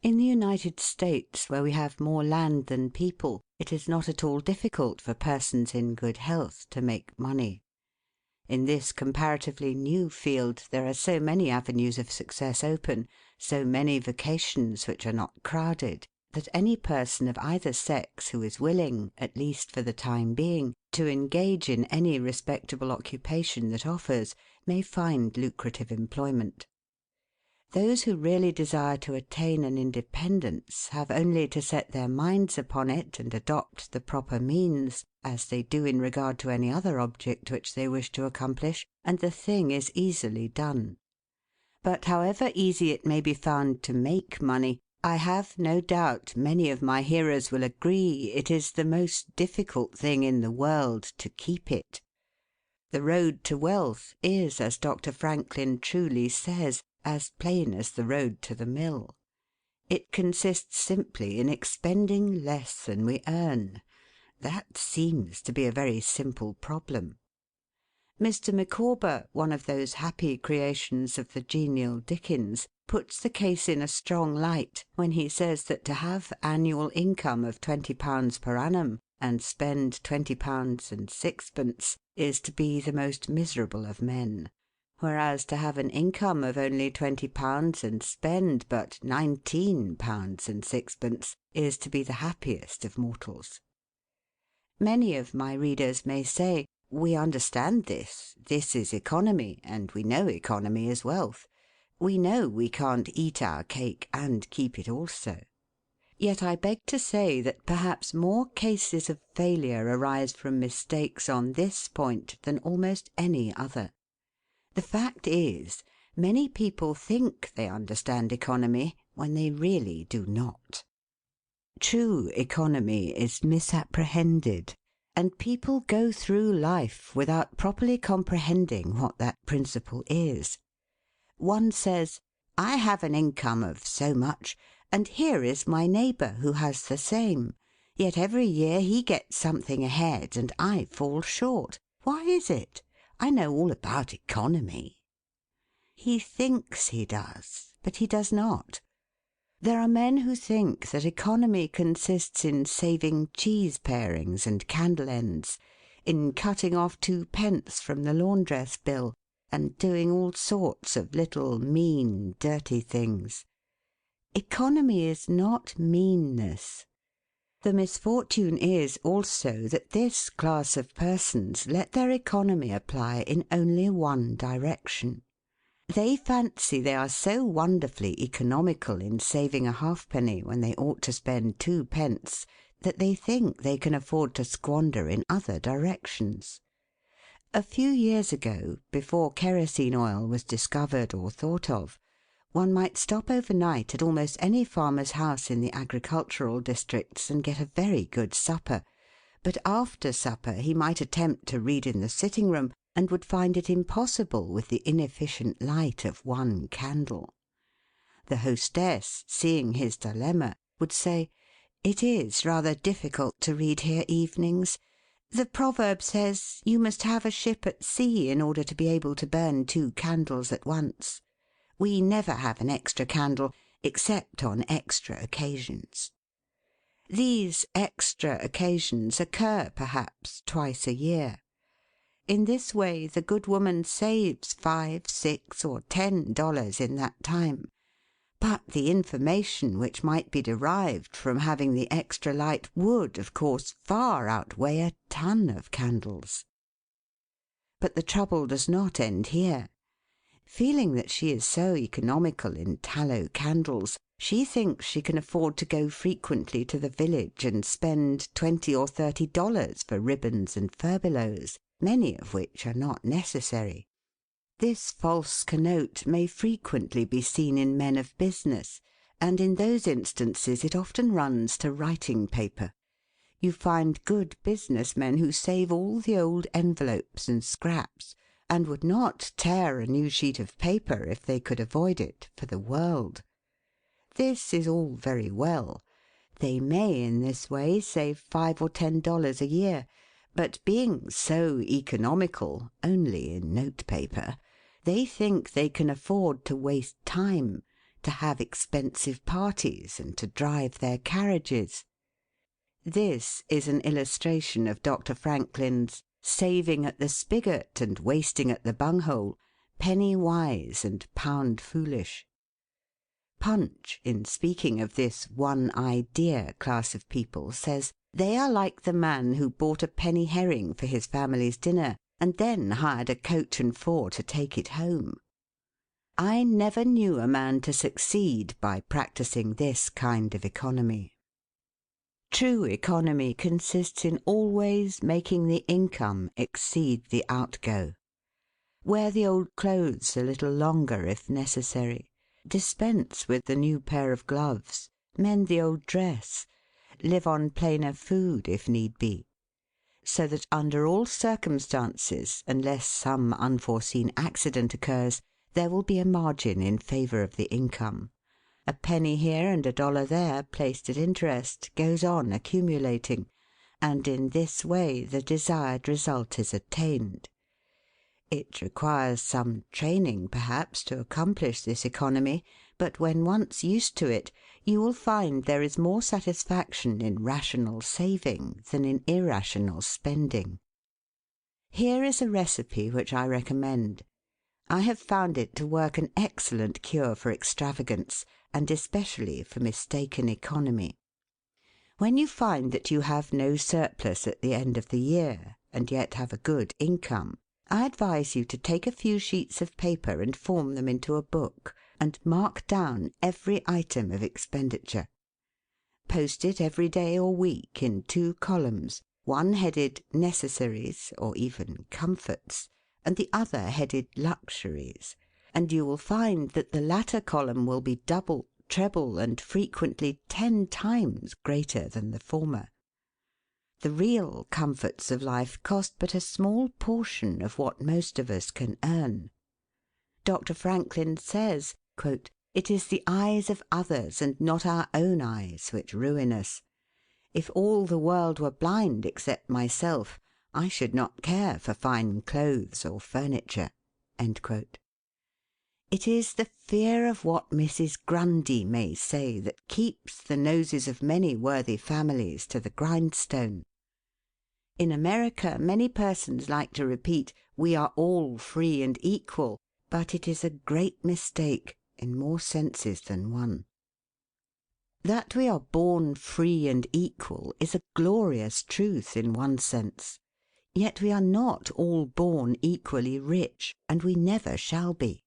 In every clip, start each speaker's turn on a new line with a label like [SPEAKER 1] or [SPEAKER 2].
[SPEAKER 1] In the United States, where we have more land than people, it is not at all difficult for persons in good health to make money. In this comparatively new field there are so many avenues of success open, so many vocations which are not crowded, that any person of either sex who is willing, at least for the time being, to engage in any respectable occupation that offers, may find lucrative employment. Those who really desire to attain an independence have only to set their minds upon it and adopt the proper means, as they do in regard to any other object which they wish to accomplish, and the thing is easily done. But however easy it may be found to make money, I have no doubt many of my hearers will agree it is the most difficult thing in the world to keep it. The road to wealth is, as Dr. Franklin truly says, as plain as the road to the mill. It consists simply in expending less than we earn. That seems to be a very simple problem. Mr. Micawber, one of those happy creations of the genial Dickens, puts the case in a strong light when he says that to have annual income of £20 per annum and spend £20 and sixpence is to be the most miserable of men, whereas to have an income of only £20 and spend but £19 and sixpence is to be the happiest of mortals. Many of my readers may say, "We understand this. This is economy, and we know economy is wealth. We know we can't eat our cake and keep it also." Yet I beg to say that perhaps more cases of failure arise from mistakes on this point than almost any other. The fact is, many people think they understand economy when they really do not. True economy is misapprehended, and people go through life without properly comprehending what that principle is. One says, "I have an income of so much, and here is my neighbour who has the same. Yet every year he gets something ahead and I fall short. Why is it? I know all about economy." He thinks he does, but he does not. There are men who think that economy consists in saving cheese parings and candle ends, in cutting off 2d from the laundress bill, and doing all sorts of little mean, dirty things. Economy is not meanness. The misfortune is also that this class of persons let their economy apply in only one direction. They fancy they are so wonderfully economical in saving a halfpenny when they ought to spend 2d that they think they can afford to squander in other directions. A few years ago, before kerosene oil was discovered or thought of, one might stop overnight at almost any farmer's house in the agricultural districts and get a very good supper, but after supper he might attempt to read in the sitting room and would find it impossible with the inefficient light of one candle. The hostess, seeing his dilemma, would say, "It is rather difficult to read here evenings. The proverb says, 'You must have a ship at sea in order to be able to burn 2 candles at once. We never have an extra candle, except on extra occasions.' These extra occasions occur, perhaps, twice a year. In this way the good woman saves $5, $6, or $10 in that time. But the information which might be derived from having the extra light would, of course, far outweigh a ton of candles. But the trouble does not end here. Feeling that she is so economical in tallow candles, she thinks she can afford to go frequently to the village and spend $20 or $30 for ribbons and furbelows, many of which are not necessary. This false connote may frequently be seen in men of business, and in those instances it often runs to writing paper. You find good business men who save all the old envelopes and scraps, and would not tear a new sheet of paper, if they could avoid it, for the world. This is all very well. They may in this way save $5 or $10 a year, but being so economical (only in note paper), they think they can afford to waste time, to have expensive parties and to drive their carriages. This is an illustration of Dr. Franklin's saving at the spigot and wasting at the bunghole, penny wise and pound foolish. Punch, in speaking of this one idea class of people, says, "They are like the man who bought a penny herring for his family's dinner and then hired a coach and four to take it home." I never knew a man to succeed by practising this kind of economy. True economy consists in always making the income exceed the outgo. Wear the old clothes a little longer if necessary. Dispense with the new pair of gloves. Mend the old dress. Live on plainer food if need be. So that under all circumstances, unless some unforeseen accident occurs, there will be a margin in favour of the income. A penny here and a dollar there, placed at interest, goes on accumulating, and in this way the desired result is attained. It requires some training, perhaps, to accomplish this economy, but when once used to it, you will find there is more satisfaction in rational saving than in irrational spending. Here is a recipe which I recommend. I have found it to work an excellent cure for extravagance, and especially for mistaken economy. When you find that you have no surplus at the end of the year, and yet have a good income, I advise you to take a few sheets of paper and form them into a book, and mark down every item of expenditure. Post it every day or week in 2 columns, one headed Necessaries or even Comforts, and the other headed Luxuries, and you will find that the latter column will be double, treble, and frequently 10 times greater than the former. The real comforts of life cost but a small portion of what most of us can earn. Dr. Franklin says, quote, "It is the eyes of others and not our own eyes which ruin us. If all the world were blind except myself, I should not care for fine clothes or furniture." End quote. It is the fear of what Mrs. Grundy may say that keeps the noses of many worthy families to the grindstone. In America many persons like to repeat, "We are all free and equal," but it is a great mistake, in more senses than one. That we are born free and equal is a glorious truth in one sense. Yet we are not all born equally rich, and we never shall be.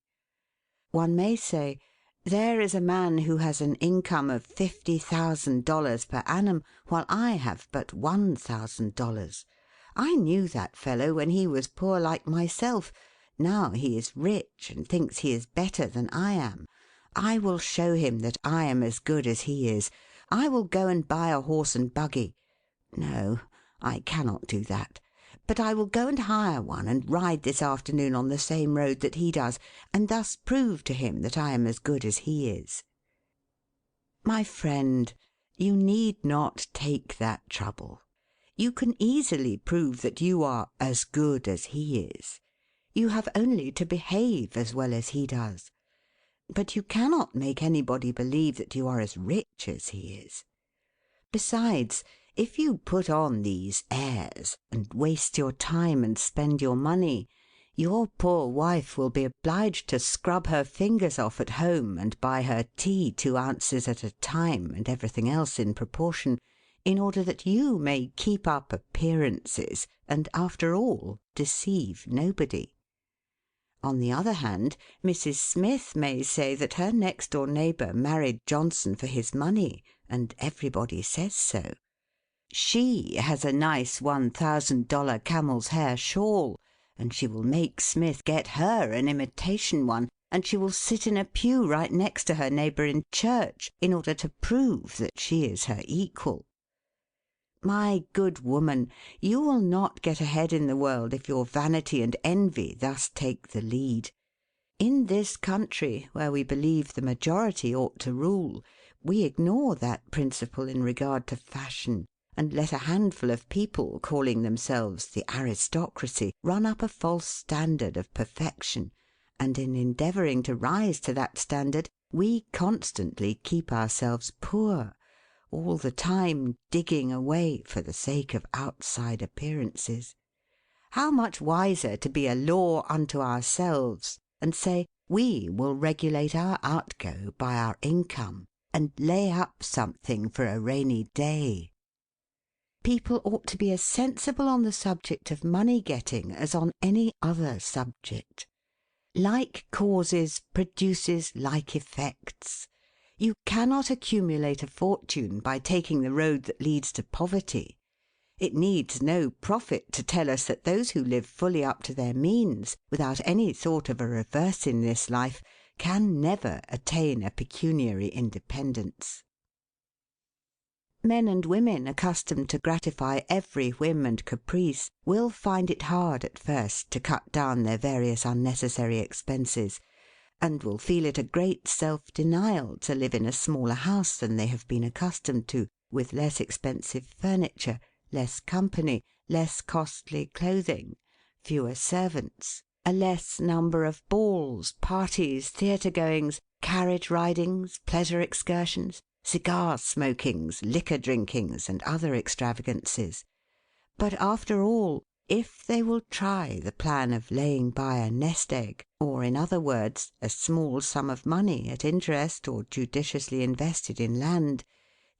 [SPEAKER 1] One may say, "There is a man who has an income of $50,000 per annum, while I have but $1,000. I knew that fellow when he was poor like myself. Now he is rich and thinks he is better than I am. I will show him that I am as good as he is. I will go and buy a horse and buggy. No, I cannot do that. But I will go and hire one and ride this afternoon on the same road that he does, and thus prove to him that I am as good as he is." My friend, you need not take that trouble. You can easily prove that you are as good as he is. You have only to behave as well as he does. But you cannot make anybody believe that you are as rich as he is. Besides, if you put on these airs, and waste your time and spend your money, your poor wife will be obliged to scrub her fingers off at home and buy her tea 2 ounces at a time, and everything else in proportion, in order that you may keep up appearances, and, after all, deceive nobody. On the other hand, Mrs. Smith may say that her next-door neighbour married Johnson for his money, and everybody says so. She has a nice $1,000 camel's hair shawl, and she will make Smith get her an imitation one, and she will sit in a pew right next to her neighbour in church in order to prove that she is her equal. My good woman, you will not get ahead in the world if your vanity and envy thus take the lead. In this country, where we believe the majority ought to rule, we ignore that principle in regard to fashion, and let a handful of people, calling themselves the aristocracy, run up a false standard of perfection, and in endeavouring to rise to that standard, we constantly keep ourselves poor, all the time digging away for the sake of outside appearances. How much wiser to be a law unto ourselves and say, we will regulate our outgo by our income and lay up something for a rainy day. People ought to be as sensible on the subject of money getting as on any other subject. Like causes produces like effects. You cannot accumulate a fortune by taking the road that leads to poverty. It needs no prophet to tell us that those who live fully up to their means, without any thought of a reverse in this life, can never attain a pecuniary independence. Men and women accustomed to gratify every whim and caprice will find it hard at first to cut down their various unnecessary expenses, and will feel it a great self-denial to live in a smaller house than they have been accustomed to, with less expensive furniture, less company, less costly clothing, fewer servants, a less number of balls, parties, theatre-goings, carriage-ridings, pleasure excursions, cigar-smokings, liquor-drinkings, and other extravagances. But after all, if they will try the plan of laying by a nest-egg, or in other words, a small sum of money at interest or judiciously invested in land,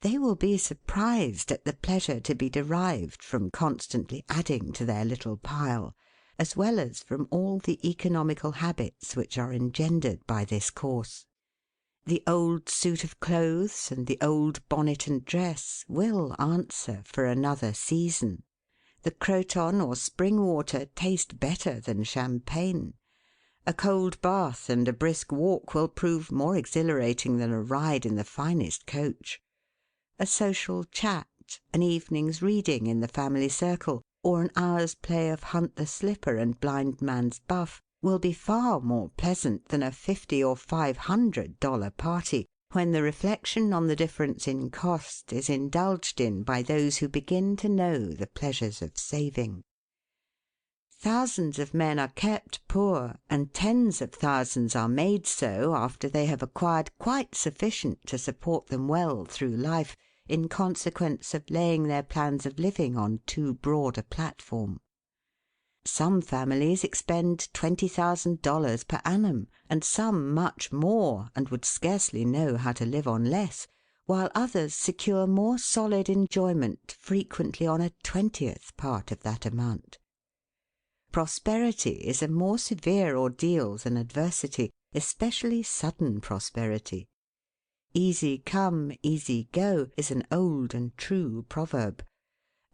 [SPEAKER 1] they will be surprised at the pleasure to be derived from constantly adding to their little pile, as well as from all the economical habits which are engendered by this course. The old suit of clothes and the old bonnet and dress will answer for another season. The Croton or spring water taste better than champagne. A cold bath and a brisk walk will prove more exhilarating than a ride in the finest coach. A social chat, an evening's reading in the family circle, or an hour's play of hunt the slipper and blind man's buff will be far more pleasant than a $50 or $500 party, when the reflection on the difference in cost is indulged in by those who begin to know the pleasures of saving. Thousands of men are kept poor, and tens of thousands are made so after they have acquired quite sufficient to support them well through life, in consequence of laying their plans of living on too broad a platform. Some families expend $20,000 per annum, and some much more, and would scarcely know how to live on less, while others secure more solid enjoyment frequently on a 20th part of that amount. Prosperity is a more severe ordeal than adversity, especially sudden prosperity. Easy come, easy go is an old and true proverb.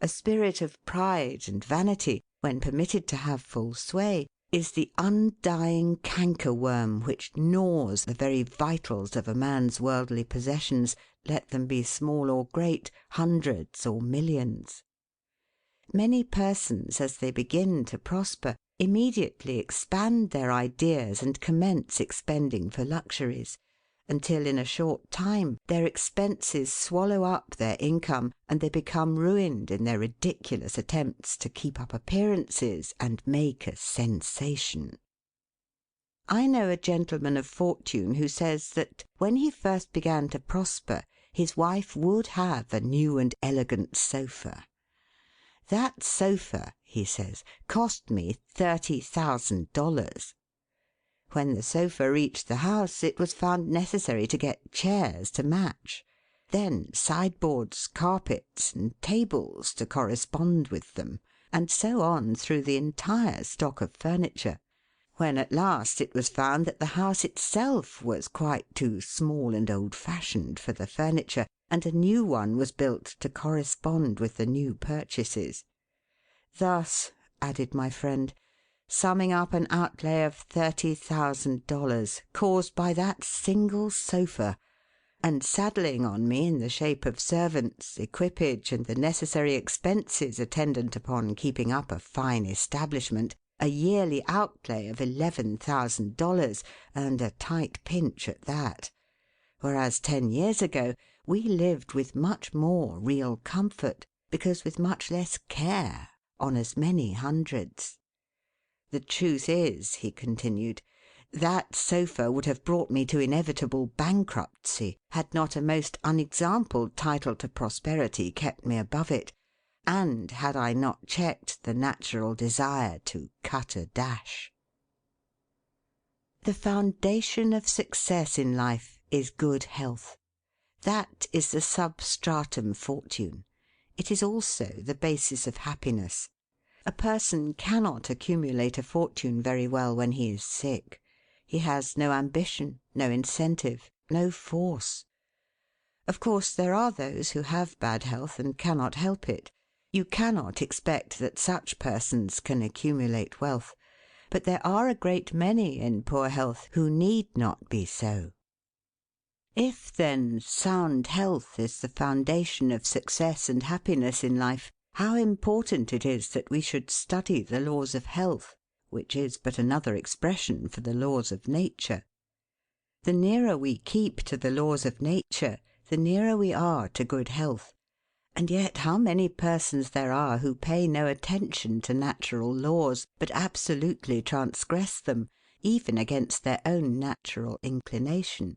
[SPEAKER 1] A spirit of pride and vanity, when permitted to have full sway, is the undying cankerworm which gnaws the very vitals of a man's worldly possessions, let them be small or great, hundreds or millions. Many persons, as they begin to prosper, immediately expand their ideas and commence expending for luxuries, until in a short time their expenses swallow up their income, and they become ruined in their ridiculous attempts to keep up appearances and make a sensation. I know a gentleman of fortune who says that, when he first began to prosper, his wife would have a new and elegant sofa. "That sofa," he says, "cost me $30,000. When the sofa reached the house, it was found necessary to get chairs to match, then sideboards, carpets, and tables to correspond with them, and so on through the entire stock of furniture, when at last it was found that the house itself was quite too small and old-fashioned for the furniture, and a new one was built to correspond with the new purchases. Thus," added my friend, "summing up an outlay of $30,000 caused by that single sofa, and saddling on me in the shape of servants, equipage, and the necessary expenses attendant upon keeping up a fine establishment, a yearly outlay of $11,000, and a tight pinch at that. Whereas 10 years ago we lived with much more real comfort, because with much less care, on as many hundreds. The truth is," he continued, That sofa would have brought me to inevitable bankruptcy had not a most unexampled title to prosperity kept me above it, and had I not checked the natural desire to cut a dash. The foundation of success in life is good health. That is the substratum fortune. It is also the basis of happiness. A person cannot accumulate a fortune very well when he is sick. He has no ambition, no incentive, no force. Of course, there are those who have bad health and cannot help it. You cannot expect that such persons can accumulate wealth. But there are a great many in poor health who need not be so. If, then, sound health is the foundation of success and happiness in life, how important it is that we should study the laws of health, which is but another expression for the laws of nature. The nearer we keep to the laws of nature, the nearer we are to good health. And yet how many persons there are who pay no attention to natural laws, but absolutely transgress them, even against their own natural inclination.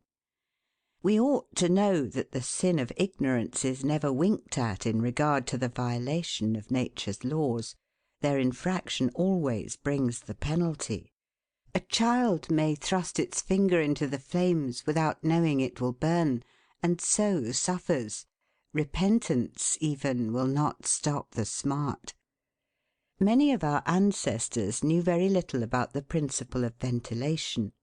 [SPEAKER 1] We ought to know that the sin of ignorance is never winked at in regard to the violation of nature's laws. Their infraction always brings the penalty. A child may thrust its finger into the flames without knowing it will burn, and so suffers. Repentance, even, will not stop the smart. Many of our ancestors knew very little about the principle of ventilation.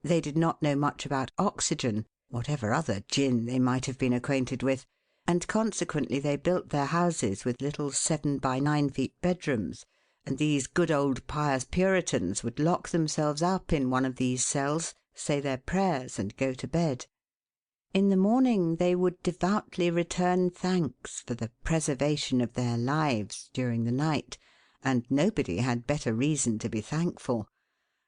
[SPEAKER 1] They did not know much about oxygen, whatever other gin they might have been acquainted with, and consequently they built their houses with little 7 by 9 feet bedrooms, and these good old pious Puritans would lock themselves up in one of these cells, say their prayers, and go to bed. In the morning they would devoutly return thanks for the preservation of their lives during the night, and nobody had better reason to be thankful.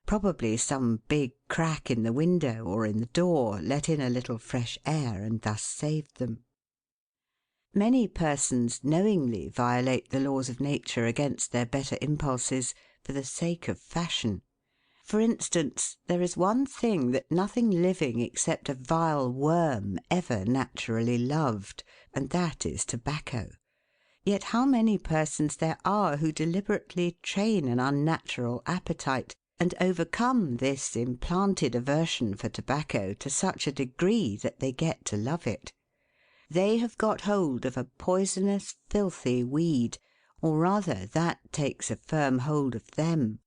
[SPEAKER 1] Probably some big crack in the window or in the door let in a little fresh air and thus saved them. Many persons knowingly violate the laws of nature against their better impulses for the sake of fashion. For instance, there is one thing that nothing living except a vile worm ever naturally loved, and that is tobacco. Yet how many persons there are who deliberately train an unnatural appetite, and overcome this implanted aversion for tobacco to such a degree that they get to love it. They have got hold of a poisonous, filthy weed, or rather that takes a firm hold of them.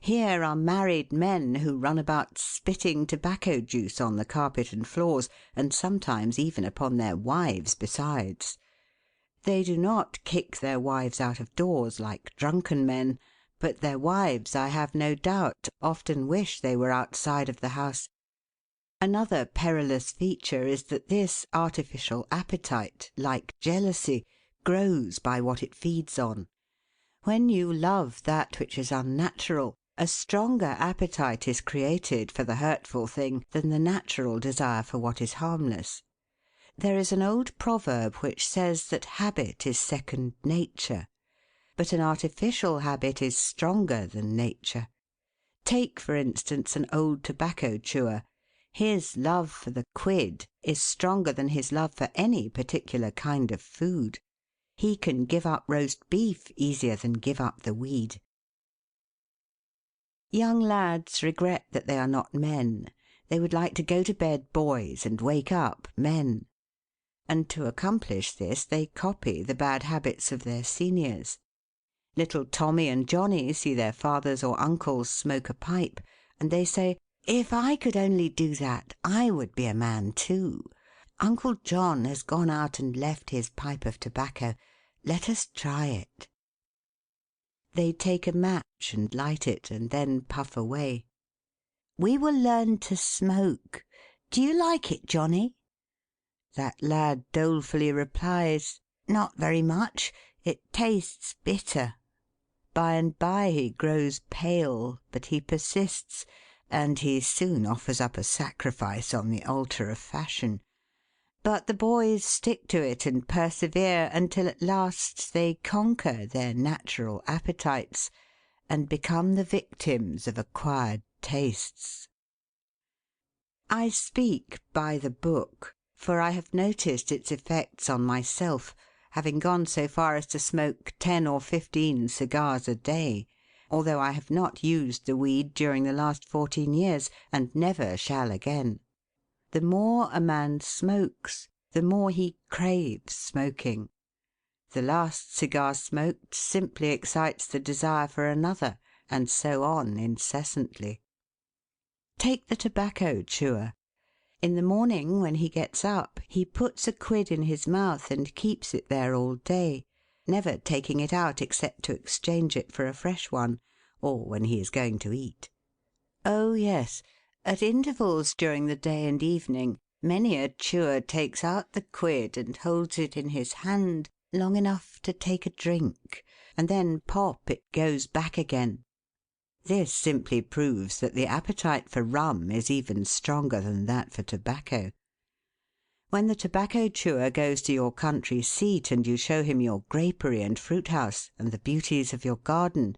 [SPEAKER 1] Here are married men who run about spitting tobacco juice on the carpet and floors, and sometimes even upon their wives besides. They do not kick their wives out of doors like drunken men, but their wives, I have no doubt, often wish they were outside of the house. Another perilous feature is that this artificial appetite, like jealousy, grows by what it feeds on. When you love that which is unnatural, a stronger appetite is created for the hurtful thing than the natural desire for what is harmless. There is an old proverb which says that habit is second nature. But an artificial habit is stronger than nature. Take, for instance, an old tobacco chewer. His love for the quid is stronger than his love for any particular kind of food. He can give up roast beef easier than give up the weed. Young lads regret that they are not men. They would like to go to bed boys and wake up men. And to accomplish this they copy the bad habits of their seniors. Little Tommy and Johnny see their fathers or uncles smoke a pipe, and they say, "If I could only do that, I would be a man too. Uncle John has gone out and left his pipe of tobacco. Let us try it." They take a match and light it, and then puff away. "We will learn to smoke. Do you like it, Johnny?" That lad dolefully replies, "Not very much. It tastes bitter." By and by he grows pale, but he persists, and he soon offers up a sacrifice on the altar of fashion. But the boys stick to it and persevere until at last they conquer their natural appetites and become the victims of acquired tastes. I speak by the book, for I have noticed its effects on myself, having gone so far as to smoke 10 or 15 cigars a day, although I have not used the weed during the last 14 years, and never shall again. The more a man smokes, the more he craves smoking. The last cigar smoked simply excites the desire for another, and so on incessantly. Take the tobacco chewer. In the morning, when he gets up, he puts a quid in his mouth and keeps it there all day, never taking it out except to exchange it for a fresh one, or when he is going to eat. Oh yes, at intervals during the day and evening, many a chewer takes out the quid and holds it in his hand long enough to take a drink, and then pop it goes back again. This simply proves that the appetite for rum is even stronger than that for tobacco. When the tobacco chewer goes to your country seat and you show him your grapery and fruit house and the beauties of your garden,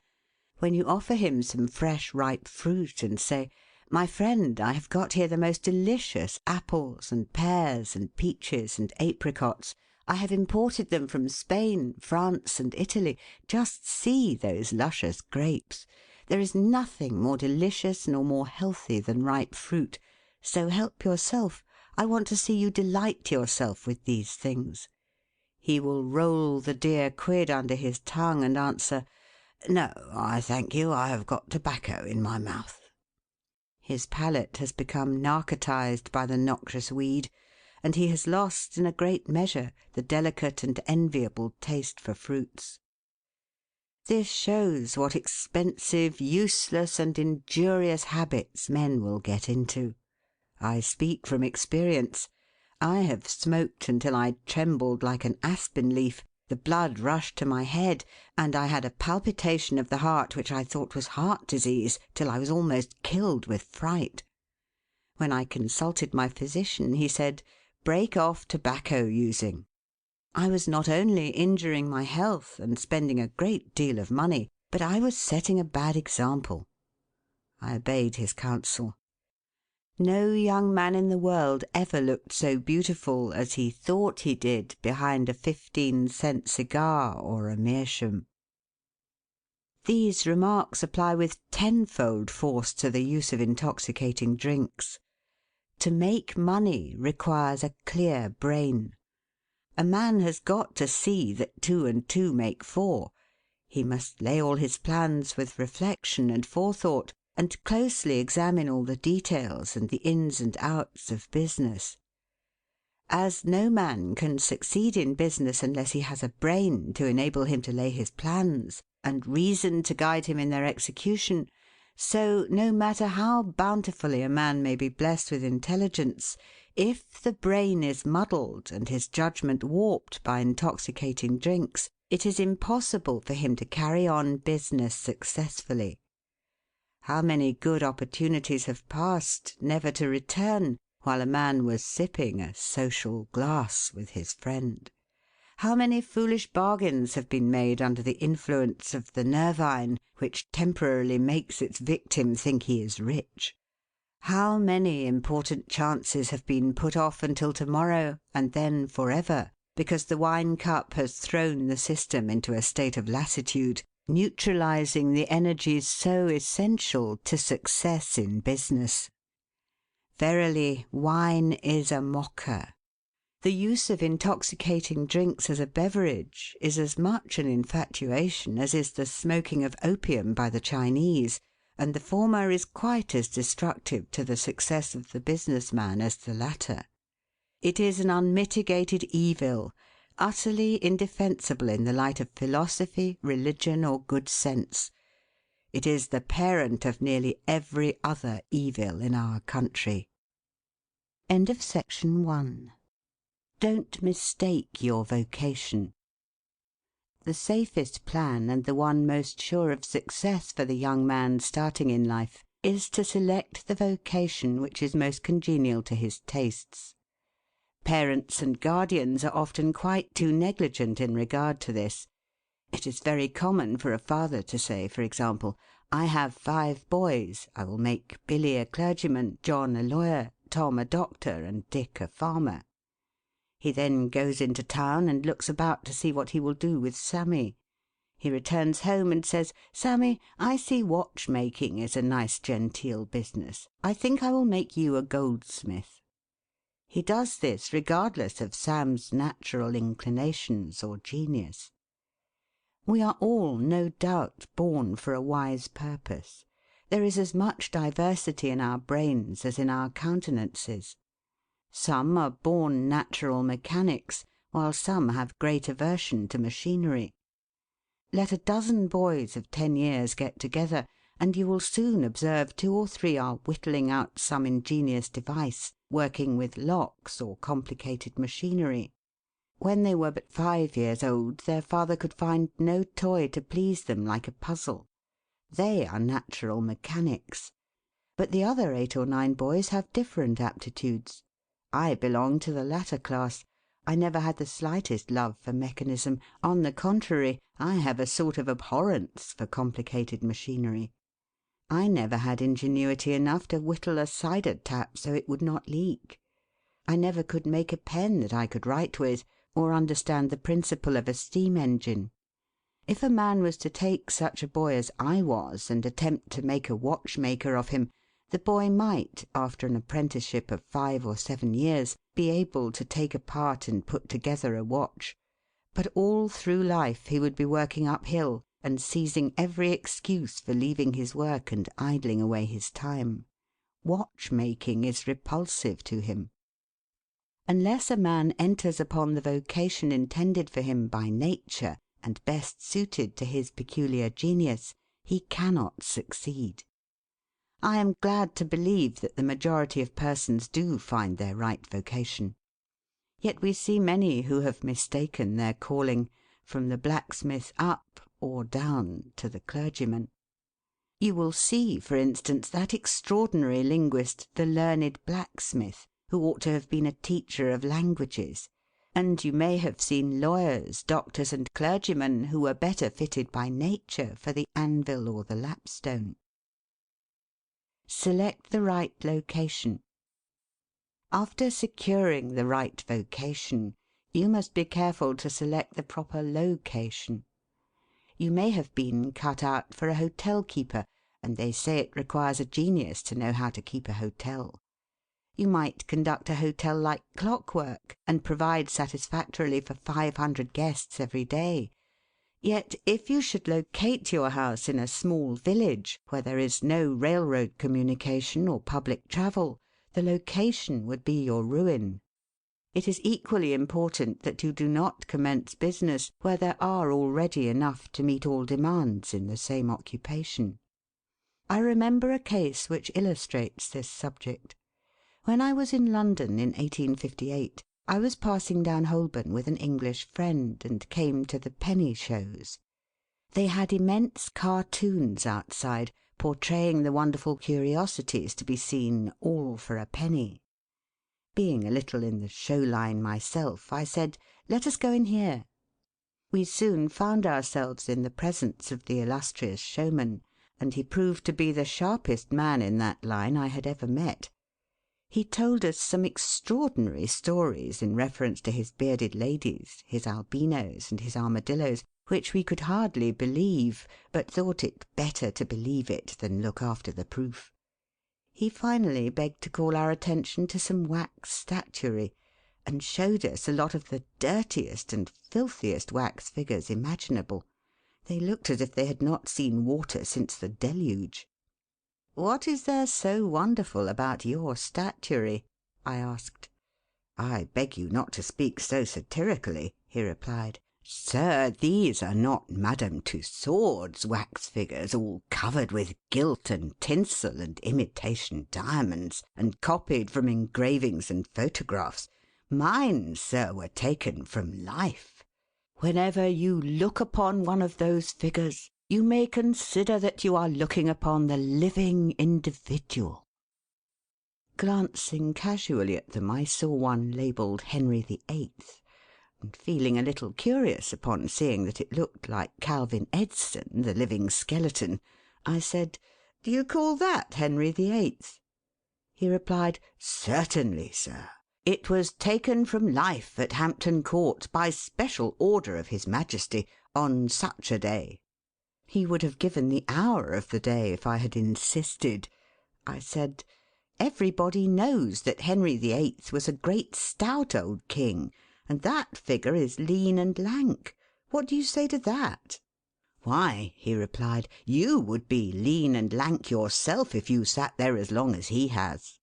[SPEAKER 1] when you offer him some fresh ripe fruit and say, "My friend, I have got here the most delicious apples and pears and peaches and apricots. I have imported them from Spain, France, and Italy. Just see those luscious grapes. There is nothing more delicious nor more healthy than ripe fruit. So help yourself. I want to see you delight yourself with these things." He will roll the dear quid under his tongue and answer, "No, I thank you, I have got tobacco in my mouth." His palate has become narcotized by the noxious weed, and he has lost in a great measure the delicate and enviable taste for fruits. This shows what expensive, useless, and injurious habits men will get into. I speak from experience. I have smoked until I trembled like an aspen leaf, the blood rushed to my head, and I had a palpitation of the heart which I thought was heart disease, till I was almost killed with fright. When I consulted my physician, he said, "Break off tobacco using." I was not only injuring my health and spending a great deal of money, but I was setting a bad example. I obeyed his counsel. No young man in the world ever looked so beautiful as he thought he did behind a 15-cent cigar or a meerschaum. These remarks apply with tenfold force to the use of intoxicating drinks. To make money requires a clear brain. A man has got to see that 2 and 2 make 4. He must lay all his plans with reflection and forethought, and closely examine all the details and the ins and outs of business. As no man can succeed in business unless he has a brain to enable him to lay his plans, and reason to guide him in their execution, so no matter how bountifully a man may be blessed with intelligence, if the brain is muddled and his judgment warped by intoxicating drinks, it is impossible for him to carry on business successfully. How many good opportunities have passed, never to return, while a man was sipping a social glass with his friend? How many foolish bargains have been made under the influence of the nervine, which temporarily makes its victim think he is rich? How many important chances have been put off until to-morrow, and then for ever, because the wine cup has thrown the system into a state of lassitude, neutralizing the energies so essential to success in business? Verily, wine is a mocker. The use of intoxicating drinks as a beverage is as much an infatuation as is the smoking of opium by the Chinese, and the former is quite as destructive to the success of the business man as the latter. It is an unmitigated evil, utterly indefensible in the light of philosophy, religion, or good sense. It is the parent of nearly every other evil in our country. End of section 1. Don't mistake your vocation. The safest plan, and the one most sure of success for the young man starting in life, is to select the vocation which is most congenial to his tastes. Parents and guardians are often quite too negligent in regard to this. It is very common for a father to say, for example, I have 5 boys. I will make Billy a clergyman, John a lawyer, Tom a doctor, and Dick a farmer. He then goes into town and looks about to see what he will do with Sammy. He returns home and says, "Sammy, I see watchmaking is a nice genteel business. I think I will make you a goldsmith." He does this regardless of Sam's natural inclinations or genius. We are all, no doubt, born for a wise purpose. There is as much diversity in our brains as in our countenances. Some are born natural mechanics, while some have great aversion to machinery. Let a dozen boys of 10 years get together, and you will soon observe 2 or 3 are whittling out some ingenious device, working with locks or complicated machinery. When they were but 5 years old, their father could find no toy to please them like a puzzle. They are natural mechanics. But the other 8 or 9 boys have different aptitudes. I belong to the latter class. I never had the slightest love for mechanism. On the contrary, I have a sort of abhorrence for complicated machinery. I never had ingenuity enough to whittle a cider tap so it would not leak. I never could make a pen that I could write with, or understand the principle of a steam engine. If a man was to take such a boy as I was and attempt to make a watchmaker of him, the boy might, after an apprenticeship of 5 or 7 years, be able to take apart and put together a watch. But all through life he would be working uphill and seizing every excuse for leaving his work and idling away his time. Watchmaking is repulsive to him. Unless a man enters upon the vocation intended for him by nature and best suited to his peculiar genius, he cannot succeed. I am glad to believe that the majority of persons do find their right vocation. Yet we see many who have mistaken their calling, from the blacksmith up or down to the clergyman. You will see, for instance, that extraordinary linguist, the learned blacksmith, who ought to have been a teacher of languages, and you may have seen lawyers, doctors, and clergymen who were better fitted by nature for the anvil or the lapstone. Select the right location. After securing the right vocation, you must be careful to select the proper location. You may have been cut out for a hotel keeper, and they say it requires a genius to know how to keep a hotel. You might conduct a hotel like clockwork, and provide satisfactorily for 500 guests every day. Yet if you should locate your house in a small village, where there is no railroad communication or public travel, the location would be your ruin. It is equally important that you do not commence business where there are already enough to meet all demands in the same occupation. I remember a case which illustrates this subject. When I was in London in 1858, I was passing down Holborn with an English friend, and came to the penny shows. They had immense cartoons outside, portraying the wonderful curiosities to be seen, all for a penny. Being a little in the show line myself, I said, "Let us go in here." We soon found ourselves in the presence of the illustrious showman, and he proved to be the sharpest man in that line I had ever met. He told us some extraordinary stories in reference to his bearded ladies, his albinos, and his armadillos, which we could hardly believe, but thought it better to believe it than look after the proof. He finally begged to call our attention to some wax statuary, and showed us a lot of the dirtiest and filthiest wax figures imaginable. They looked as if they had not seen water since the deluge. "What is there so wonderful about your statuary?" I asked. "I beg you not to speak so satirically," he replied. "Sir, these are not Madame Tussaud's wax figures, all covered with gilt and tinsel and imitation diamonds, and copied from engravings and photographs. Mine, sir, were taken from life. Whenever you look upon one of those figures, you may consider that you are looking upon the living individual." Glancing casually at them, I saw one labelled Henry VIII, and feeling a little curious upon seeing that it looked like Calvin Edson, the living skeleton, I said, "Do you call that Henry VIII.?" He replied, "Certainly, sir. It was taken from life at Hampton Court by special order of His Majesty on such a day." He would have given the hour of the day if I had insisted. I said, "Everybody knows that Henry VIII. Was a great stout old king, and that figure is lean and lank. What do you say to that?" "Why," he replied, "you would be lean and lank yourself if you sat there as long as he has."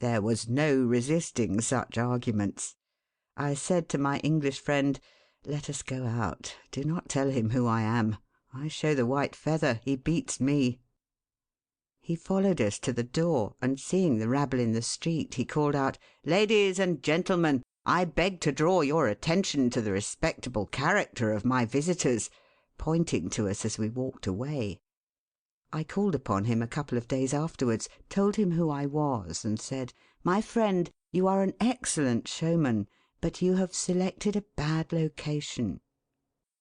[SPEAKER 1] There was no resisting such arguments. I said to my English friend, "Let us go out. Do not tell him who I am. I show the white feather. He beats me." He followed us to the door, and seeing the rabble in the street, he called out, "Ladies and gentlemen, I beg to draw your attention to the respectable character of my visitors," pointing to us as we walked away. I called upon him a couple of days afterwards, told him who I was, and said, "My friend, you are an excellent showman, but you have selected a bad location."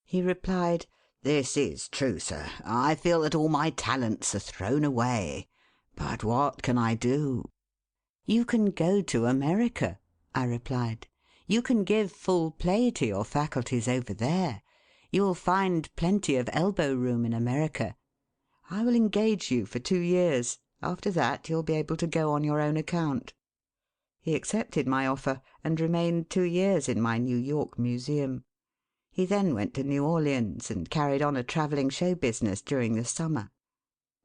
[SPEAKER 1] He replied, "This is true, sir. I feel that all my talents are thrown away. But what can I do?" "You can go to America," I replied. "You can give full play to your faculties over there. You will find plenty of elbow room in America. I will engage you for 2 years. After that you'll be able to go on your own account." He accepted my offer, and remained 2 years in my New York museum. He then went to New Orleans, and carried on a travelling show business during the summer.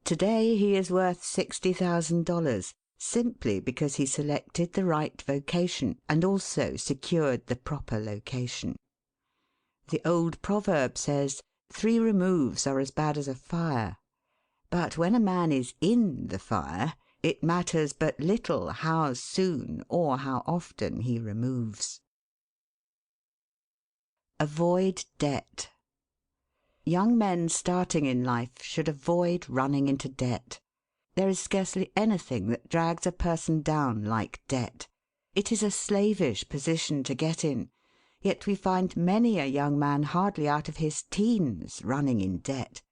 [SPEAKER 1] To day he is worth $60,000, simply because he selected the right vocation, and also secured the proper location. The old proverb says, 3 removes are as bad as a fire. But when a man is in the fire, it matters but little how soon or how often he removes. Avoid debt. Young men starting in life should avoid running into debt. There is scarcely anything that drags a person down like debt. It is a slavish position to get in, yet we find many a young man hardly out of his teens running in debt.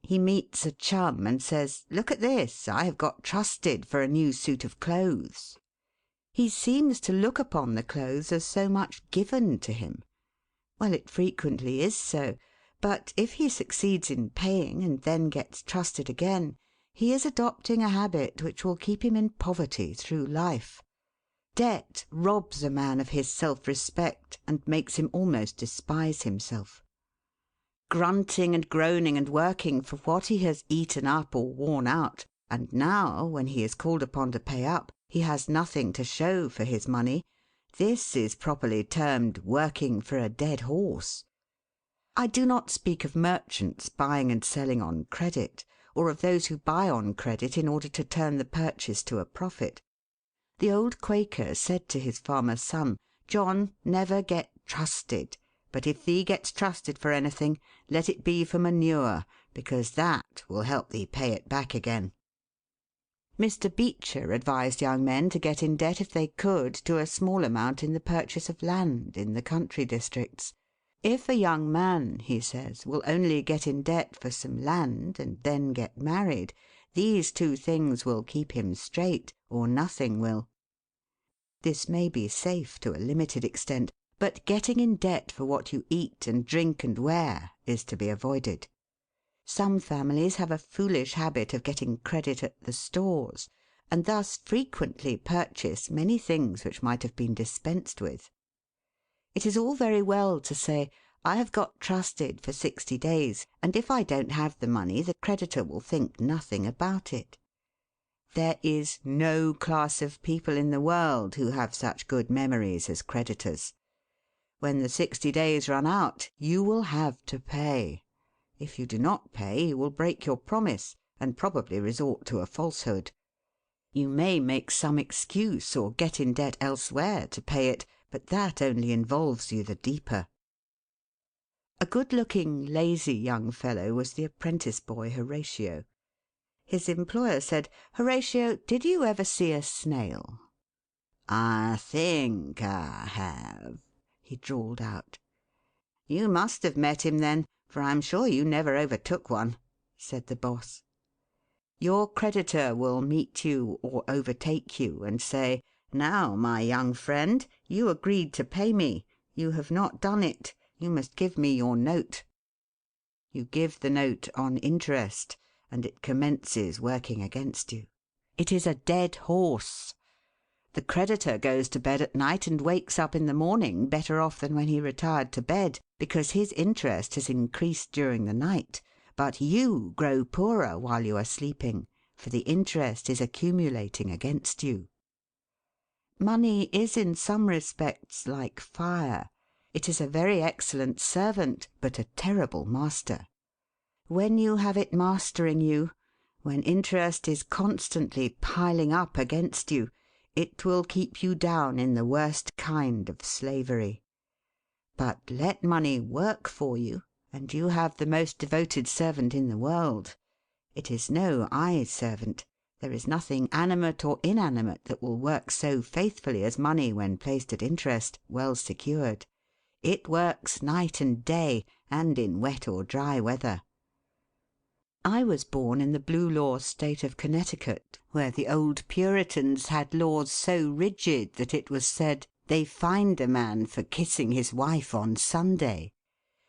[SPEAKER 1] He meets a chum and says, "Look at this, I have got trusted for a new suit of clothes." He seems to look upon the clothes as so much given to him. Well, it frequently is so, but if he succeeds in paying and then gets trusted again, he is adopting a habit which will keep him in poverty through life. Debt robs a man of his self-respect and makes him almost despise himself. Grunting and groaning and working for what he has eaten up or worn out, and now, when he is called upon to pay up, he has nothing to show for his money, this is properly termed working for a dead horse. I do not speak of merchants buying and selling on credit, or of those who buy on credit in order to turn the purchase to a profit. The old Quaker said to his farmer son, "John, never get trusted. But if thee gets trusted for anything, let it be for manure, because that will help thee pay it back again." Mr. Beecher advised young men to get in debt if they could to a small amount in the purchase of land in the country districts. If a young man, he says, will only get in debt for some land and then get married, these 2 things will keep him straight, or nothing will. This may be safe to a limited extent, but getting in debt for what you eat and drink and wear is to be avoided. Some families have a foolish habit of getting credit at the stores, and thus frequently purchase many things which might have been dispensed with. It is all very well to say, "I have got trusted for 60 days, and if I don't have the money, the creditor will think nothing about it." There is no class of people in the world who have such good memories as creditors. When the 60 days run out, you will have to pay. If you do not pay, you will break your promise, and probably resort to a falsehood. You may make some excuse or get in debt elsewhere to pay it, but that only involves you the deeper. A good-looking, lazy young fellow was the apprentice boy Horatio. His employer said, "Horatio, did you ever see a snail?" "I think I have," he drawled out. "You must have met him then, for I'm sure you never overtook one," said the boss. Your creditor will meet you or overtake you and say, "Now, my young friend, you agreed to pay me. You have not done it. You must give me your note." You give the note on interest, and it commences working against you. It is a dead horse. The creditor goes to bed at night and wakes up in the morning better off than when he retired to bed, because his interest has increased during the night, but you grow poorer while you are sleeping, for the interest is accumulating against you. Money is in some respects like fire. It is a very excellent servant, but a terrible master. When you have it mastering you, when interest is constantly piling up against you, it will keep you down in the worst kind of slavery. But let money work for you, and you have the most devoted servant in the world. It is no eye servant. There is nothing animate or inanimate that will work so faithfully as money when placed at interest, well secured. It works night and day, and in wet or dry weather. I was born in the Blue Law State of Connecticut, where the old Puritans had laws so rigid that it was said they fined a man for kissing his wife on Sunday.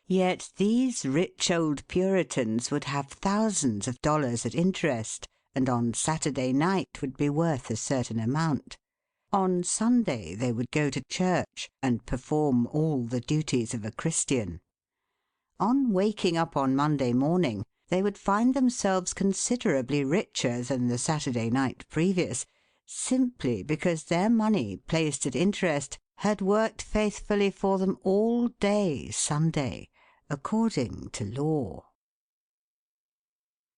[SPEAKER 1] Yet these rich old Puritans would have thousands of dollars at interest, and on Saturday night would be worth a certain amount. On Sunday they would go to church and perform all the duties of a Christian. On waking up on Monday morning, they would find themselves considerably richer than the Saturday night previous, simply because their money placed at interest had worked faithfully for them all day Sunday, according to law.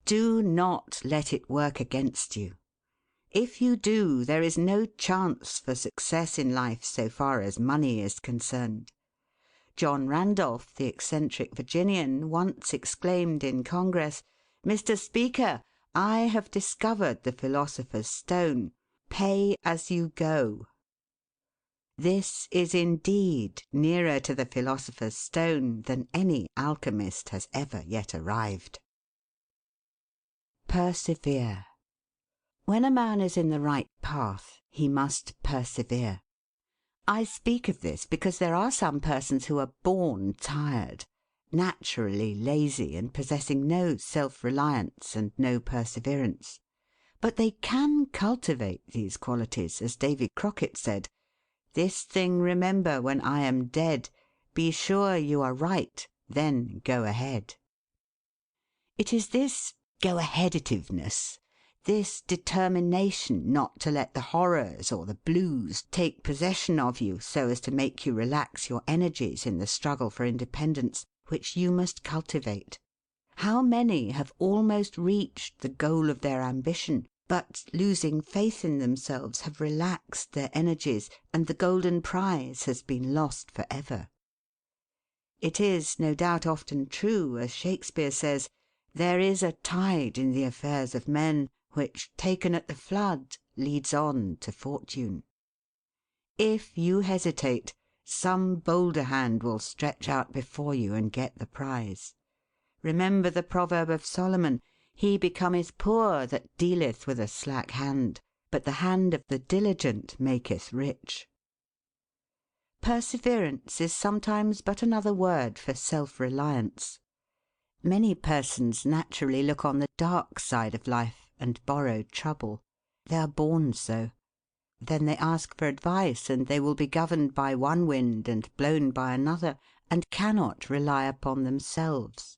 [SPEAKER 1] Do not let it work against you. If you do, there is no chance for success in life so far as money is concerned. John Randolph, the eccentric Virginian, once exclaimed in Congress, "Mr. Speaker, I have discovered the philosopher's stone. Pay as you go." This is indeed nearer to the philosopher's stone than any alchemist has ever yet arrived. Persevere. When a man is in the right path, he must persevere. I speak of this because there are some persons who are born tired, naturally lazy and possessing no self-reliance and no perseverance. But they can cultivate these qualities, as Davy Crockett said, "This thing remember when I am dead, be sure you are right, then go ahead." It is this go-aheaditiveness, this determination not to let the horrors or the blues take possession of you so as to make you relax your energies in the struggle for independence, which you must cultivate. How many have almost reached the goal of their ambition, but, losing faith in themselves, have relaxed their energies, and the golden prize has been lost for ever. It is, no doubt, often true, as Shakespeare says, "There is a tide in the affairs of men, which, taken at the flood, leads on to fortune." If you hesitate, some bolder hand will stretch out before you and get the prize. Remember the proverb of Solomon, "He becometh poor that dealeth with a slack hand, but the hand of the diligent maketh rich." Perseverance is sometimes but another word for self-reliance. Many persons naturally look on the dark side of life and borrow trouble. They are born so. Then they ask for advice, and they will be governed by one wind and blown by another, and cannot rely upon themselves.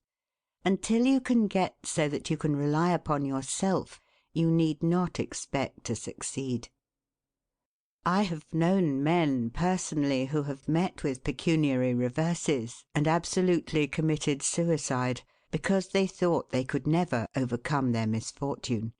[SPEAKER 1] Until you can get so that you can rely upon yourself, you need not expect to succeed. I have known men personally who have met with pecuniary reverses and absolutely committed suicide because they thought they could never overcome their misfortune.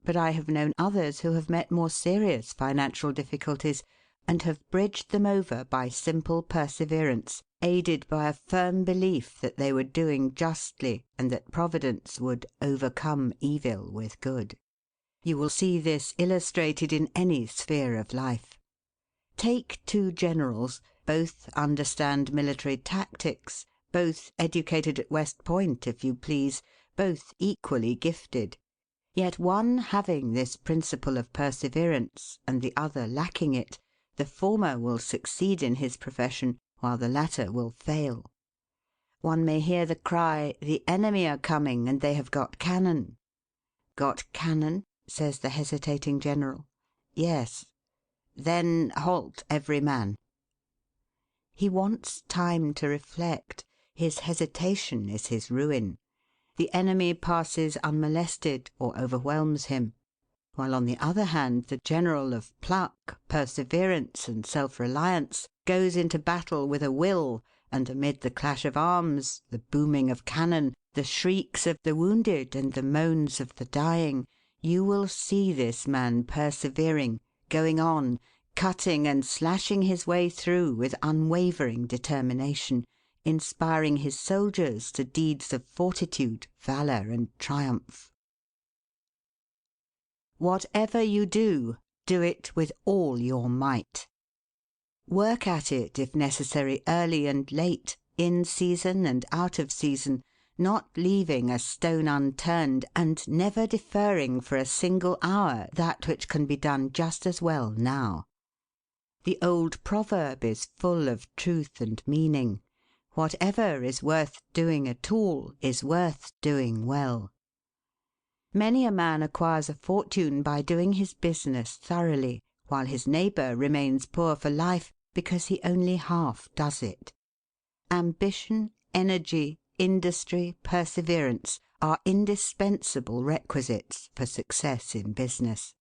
[SPEAKER 1] But I have known others who have met more serious financial difficulties and have bridged them over by simple perseverance, aided by a firm belief that they were doing justly and that Providence would overcome evil with good. You will see this illustrated in any sphere of life. Take two generals, both understand military tactics, both educated at West Point, if you please, both equally gifted. Yet one having this principle of perseverance, and the other lacking it, the former will succeed in his profession, while the latter will fail. One may hear the cry, "The enemy are coming, and they have got cannon." "Got cannon?" says the hesitating general. "Yes." "Then halt every man." He wants time to reflect. His hesitation is his ruin. The enemy passes unmolested, or overwhelms him; while on the other hand the general of pluck, perseverance, and self-reliance goes into battle with a will, and amid the clash of arms, the booming of cannon, the shrieks of the wounded, and the moans of the dying, you will see this man persevering, going on, cutting and slashing his way through with unwavering determination, inspiring his soldiers to deeds of fortitude, valour, and triumph. Whatever you do, do it with all your might. Work at it, if necessary, early and late, in season and out of season, not leaving a stone unturned, and never deferring for a single hour that which can be done just as well now. The old proverb is full of truth and meaning. Whatever is worth doing at all is worth doing well. Many a man acquires a fortune by doing his business thoroughly, while his neighbour remains poor for life because he only half does it. Ambition, energy, industry, perseverance are indispensable requisites for success in business.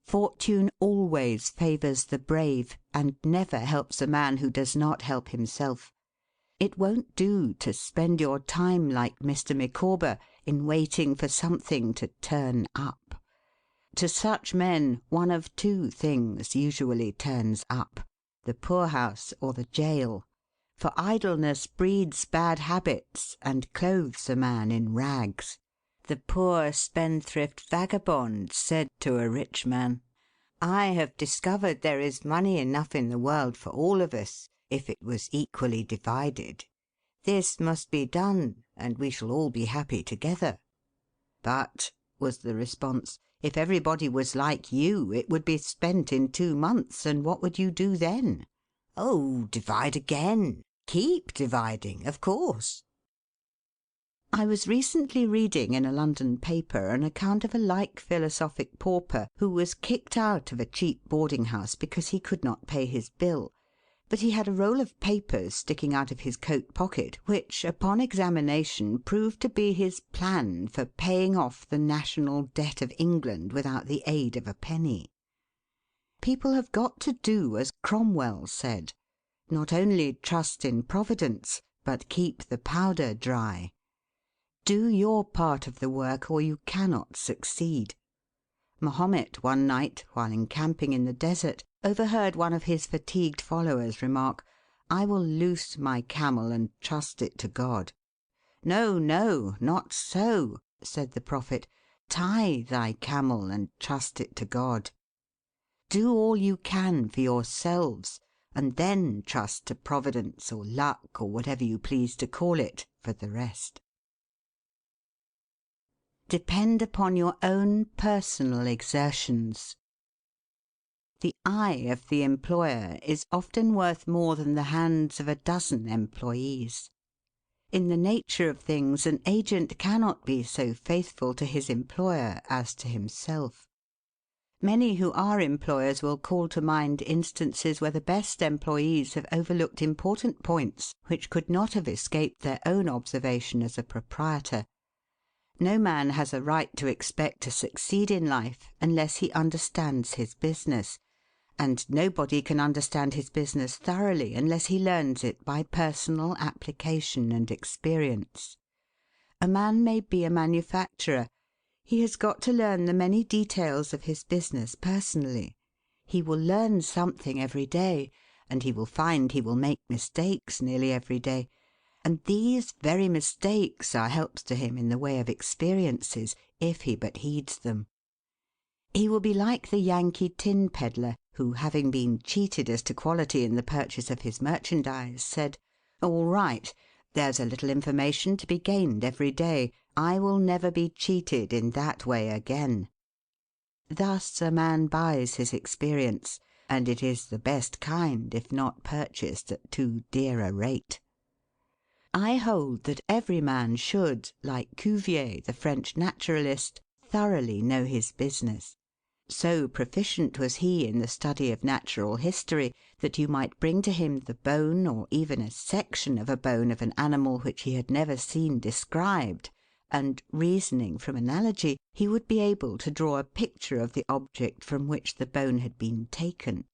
[SPEAKER 1] Fortune always favours the brave, and never helps a man who does not help himself. It won't do to spend your time like Mr. Micawber in waiting for something to turn up. To such men one of two things usually turns up: the poorhouse or the jail. For idleness breeds bad habits, and clothes a man in rags. The poor spendthrift vagabond said to a rich man, "I have discovered there is money enough in the world for all of us, if it was equally divided. This must be done, and we shall all be happy together." "But," was the response, "if everybody was like you, it would be spent in 2 months, and what would you do then?" "Oh, divide again. Keep dividing, of course." I was recently reading in a London paper an account of a like philosophic pauper who was kicked out of a cheap boarding house because he could not pay his bill, but he had a roll of papers sticking out of his coat pocket which, upon examination, proved to be his plan for paying off the national debt of England without the aid of a penny. People have got to do as Cromwell said: not only trust in Providence, but keep the powder dry. Do your part of the work, or you cannot succeed. Mahomet one night, while encamping in the desert, overheard one of his fatigued followers remark, "I will loose my camel and trust it to God." "No, no, not so," said the Prophet. "Tie thy camel and trust it to God." Do all you can for yourselves, and then trust to Providence or luck, or whatever you please to call it, for the rest. Depend upon your own personal exertions. The eye of the employer is often worth more than the hands of a dozen employees. In the nature of things, an agent cannot be so faithful to his employer as to himself. Many who are employers will call to mind instances where the best employees have overlooked important points which could not have escaped their own observation as a proprietor. No man has a right to expect to succeed in life unless he understands his business, and nobody can understand his business thoroughly unless he learns it by personal application and experience. A man may be a manufacturer. He has got to learn the many details of his business personally. He will learn something every day, and he will find he will make mistakes nearly every day. And these very mistakes are helps to him in the way of experiences, if he but heeds them. He will be like the Yankee tin pedlar, who, having been cheated as to quality in the purchase of his merchandise, said, "All right, there's a little information to be gained every day, I will never be cheated in that way again. Thus a man buys his experience, and it is the best kind if not purchased at too dear a rate. I hold that every man should, like Cuvier, the French naturalist, thoroughly know his business. So proficient was he in the study of natural history that you might bring to him the bone or even a section of a bone of an animal which he had never seen described, and, reasoning from analogy, he would be able to draw a picture of the object from which the bone had been taken.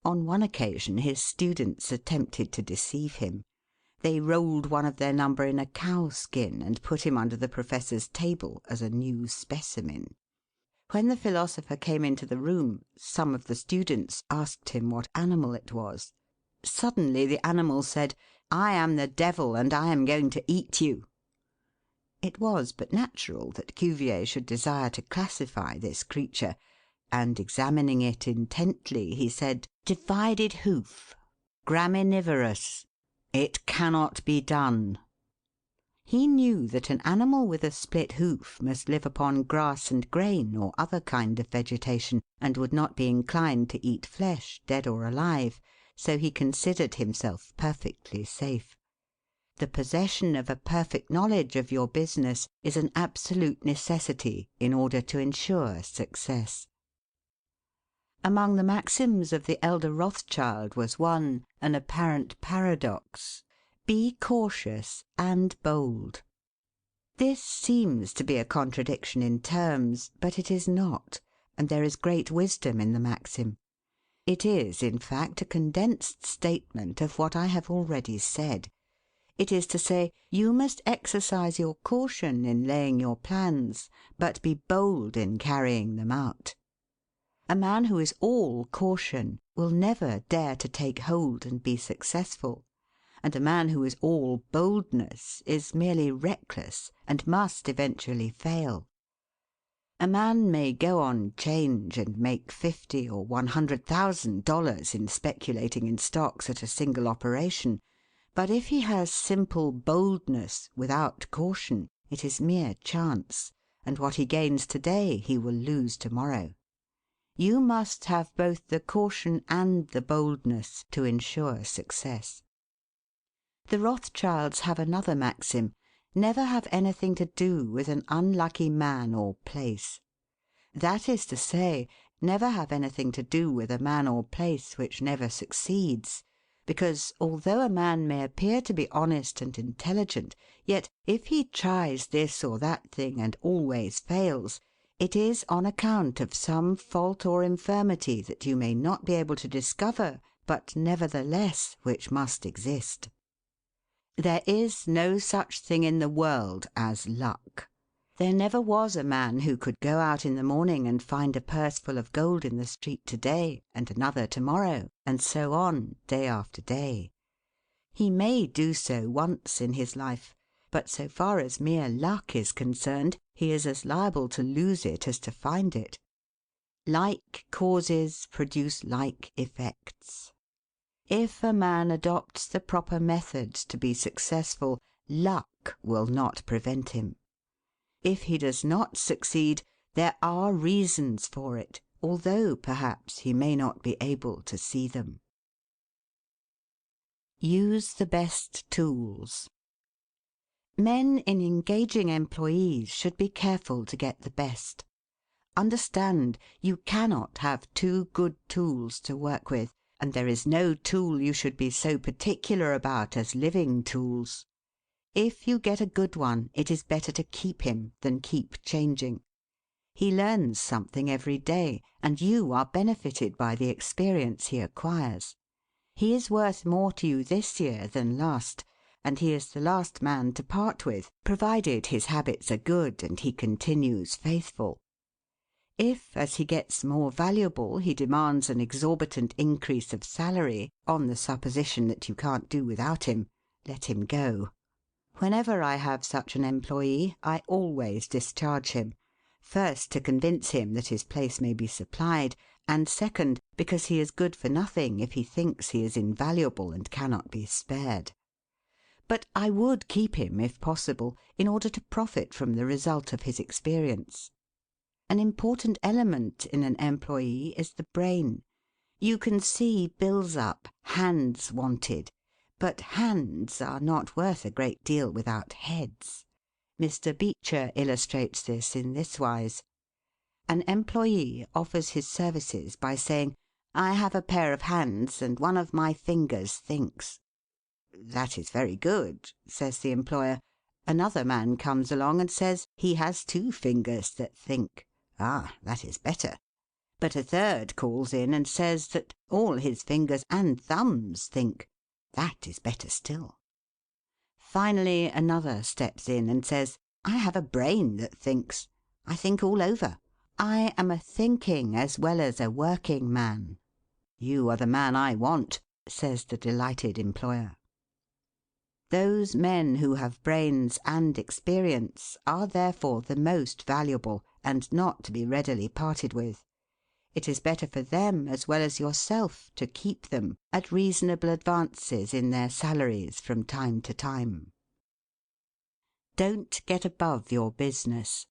[SPEAKER 1] On one occasion his students attempted to deceive him. They rolled one of their number in a cow skin and put him under the professor's table as a new specimen. When the philosopher came into the room, some of the students asked him what animal it was. Suddenly the animal said, "I am the devil, and I am going to eat you." It was but natural that Cuvier should desire to classify this creature, and examining it intently, he said, "Divided hoof, graminivorous. It cannot be done." He knew that an animal with a split hoof must live upon grass and grain or other kind of vegetation, and would not be inclined to eat flesh, dead or alive, so he considered himself perfectly safe. The possession of a perfect knowledge of your business is an absolute necessity in order to ensure success. Among the maxims of the elder Rothschild was one, an apparent paradox: be cautious and bold. This seems to be a contradiction in terms, but it is not, and there is great wisdom in the maxim. It is, in fact, a condensed statement of what I have already said. It is to say, you must exercise your caution in laying your plans, but be bold in carrying them out. A man who is all caution will never dare to take hold and be successful, and a man who is all boldness is merely reckless and must eventually fail. A man may go on 'change and make $50,000 or $100,000 in speculating in stocks at a single operation, but if he has simple boldness without caution, it is mere chance, and what he gains to-day he will lose to-morrow. You must have both the caution and the boldness to ensure success. The Rothschilds have another maxim: never have anything to do with an unlucky man or place. That is to say, never have anything to do with a man or place which never succeeds, because, although a man may appear to be honest and intelligent, yet if he tries this or that thing and always fails, it is on account of some fault or infirmity that you may not be able to discover, but nevertheless which must exist. There is no such thing in the world as luck. There never was a man who could go out in the morning and find a purse full of gold in the street to-day, and another to-morrow, and so on, day after day. He may do so once in his life, but so far as mere luck is concerned, he is as liable to lose it as to find it. Like causes produce like effects. If a man adopts the proper methods to be successful, luck will not prevent him. If he does not succeed, there are reasons for it, although perhaps he may not be able to see them. Use the best tools. Men in engaging employees should be careful to get the best. Understand, you cannot have two good tools to work with, and there is no tool you should be so particular about as living tools. If you get a good one, it is better to keep him than keep changing. He learns something every day, and you are benefited by the experience he acquires. He is worth more to you this year than last, and he is the last man to part with, provided his habits are good and he continues faithful. If, as he gets more valuable, he demands an exorbitant increase of salary, on the supposition that you can't do without him, let him go. Whenever I have such an employee, I always discharge him, first to convince him that his place may be supplied, and second, because he is good for nothing if he thinks he is invaluable and cannot be spared. But I would keep him, if possible, in order to profit from the result of his experience. An important element in an employee is the brain. You can see bills up, hands wanted, but hands are not worth a great deal without heads. Mr. Beecher illustrates this in this wise. An employee offers his services by saying, "I have a pair of hands and one of my fingers thinks." "That is very good," says the employer. Another man comes along and says he has two fingers that think. "Ah, that is better." But a third calls in and says that all his fingers and thumbs think. That is better still. Finally, another steps in and says, "I have a brain that thinks. I think all over. I am a thinking as well as a working man." "You are the man I want," says the delighted employer. Those men who have brains and experience are therefore the most valuable, and not to be readily parted with. It is better for them as well as yourself to keep them at reasonable advances in their salaries from time to time. Don't get above your business.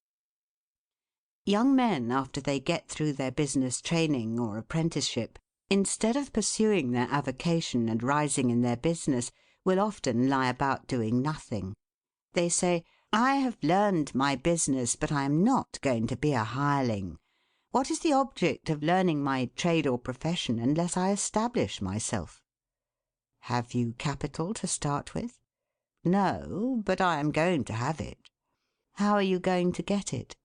[SPEAKER 1] Young men, after they get through their business training or apprenticeship, instead of pursuing their avocation and rising in their business, will often lie about doing nothing. They say, "I have learned my business, but I am not going to be a hireling. What is the object of learning my trade or profession unless I establish myself?" Have you capital to start with? No, but I am going to have it. How are you going to get it?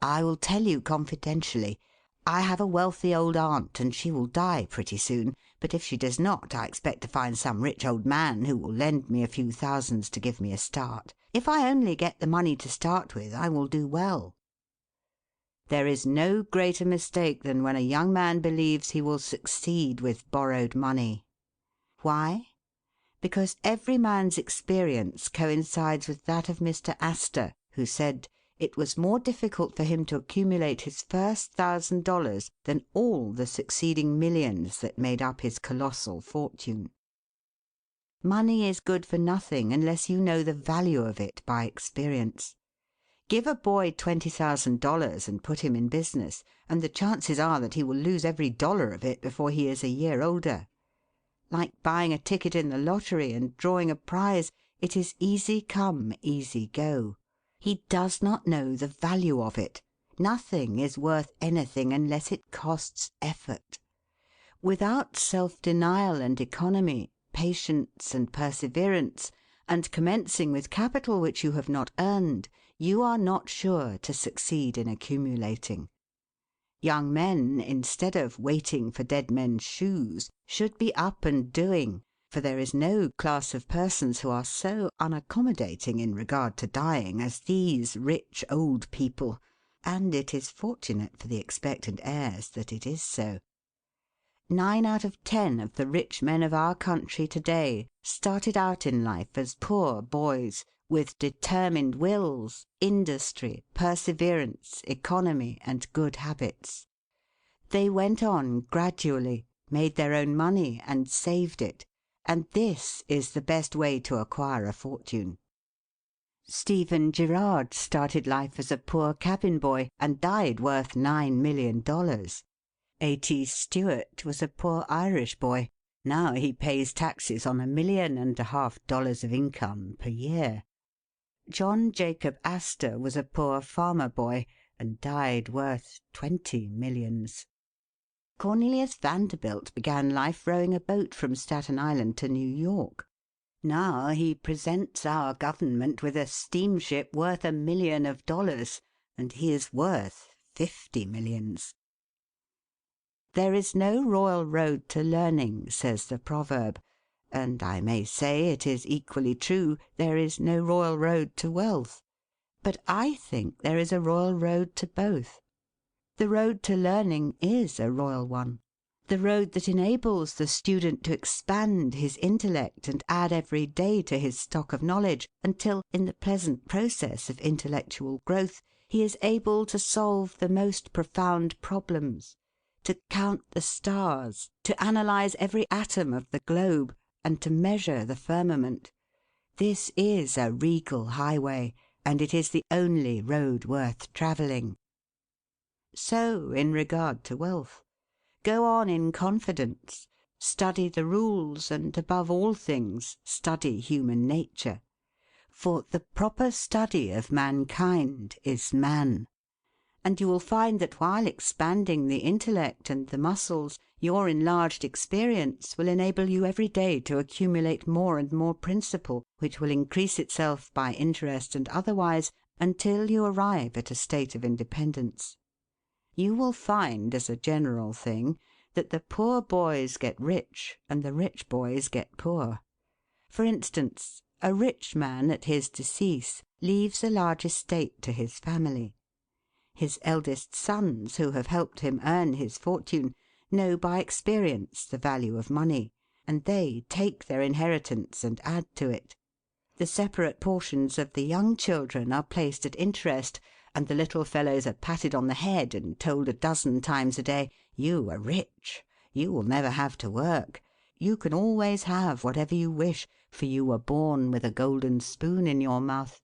[SPEAKER 1] I will tell you confidentially. I have a wealthy old aunt, and she will die pretty soon, but if she does not, I expect to find some rich old man who will lend me a few thousands to give me a start. If I only get the money to start with, I will do well. There is no greater mistake than when a young man believes he will succeed with borrowed money. Why? Because every man's experience coincides with that of Mr. Astor, who said it was more difficult for him to accumulate his first $1,000 than all the succeeding millions that made up his colossal fortune. Money is good for nothing unless you know the value of it by experience. Give a boy $20,000 and put him in business, and the chances are that he will lose every dollar of it before he is a year older. Like buying a ticket in the lottery and drawing a prize, it is easy come, easy go. He does not know the value of it. Nothing is worth anything unless it costs effort. Without self-denial and economy, patience and perseverance, and commencing with capital which you have not earned, you are not sure to succeed in accumulating. Young men, instead of waiting for dead men's shoes, should be up and doing, for there is no class of persons who are so unaccommodating in regard to dying as these rich old people, and it is fortunate for the expectant heirs that it is so. 9 out of 10 of the rich men of our country to-day started out in life as poor boys, with determined wills, industry, perseverance, economy, and good habits. They went on gradually, made their own money, and saved it, and this is the best way to acquire a fortune. Stephen Girard started life as a poor cabin boy and died worth $9 million. A.T. Stewart was a poor Irish boy. Now he pays taxes on $1.5 million of income per year. John Jacob Astor was a poor farmer boy and died worth 20 millions. Cornelius Vanderbilt began life rowing a boat from Staten Island to New York. Now he presents our government with a steamship worth $1 million, and he is worth 50 millions. There is no royal road to learning, says the proverb, and I may say it is equally true, there is no royal road to wealth. But I think there is a royal road to both. The road to learning is a royal one. The road that enables the student to expand his intellect and add every day to his stock of knowledge, until, in the pleasant process of intellectual growth, he is able to solve the most profound problems, to count the stars, to analyze every atom of the globe, and to measure the firmament. This is a regal highway, and it is the only road worth travelling. So in regard to wealth. Go on in confidence, study the rules, and above all things, study human nature. For the proper study of mankind is man. And you will find that while expanding the intellect and the muscles, your enlarged experience will enable you every day to accumulate more and more principle, which will increase itself by interest and otherwise, until you arrive at a state of independence. You will find, as a general thing, that the poor boys get rich and the rich boys get poor. For instance, a rich man at his decease leaves a large estate to his family. His eldest sons, who have helped him earn his fortune, know by experience the value of money, and they take their inheritance and add to it. The separate portions of the young children are placed at interest, and the little fellows are patted on the head and told a dozen times a day, "You are rich. You will never have to work. You can always have whatever you wish, for you were born with a golden spoon in your mouth."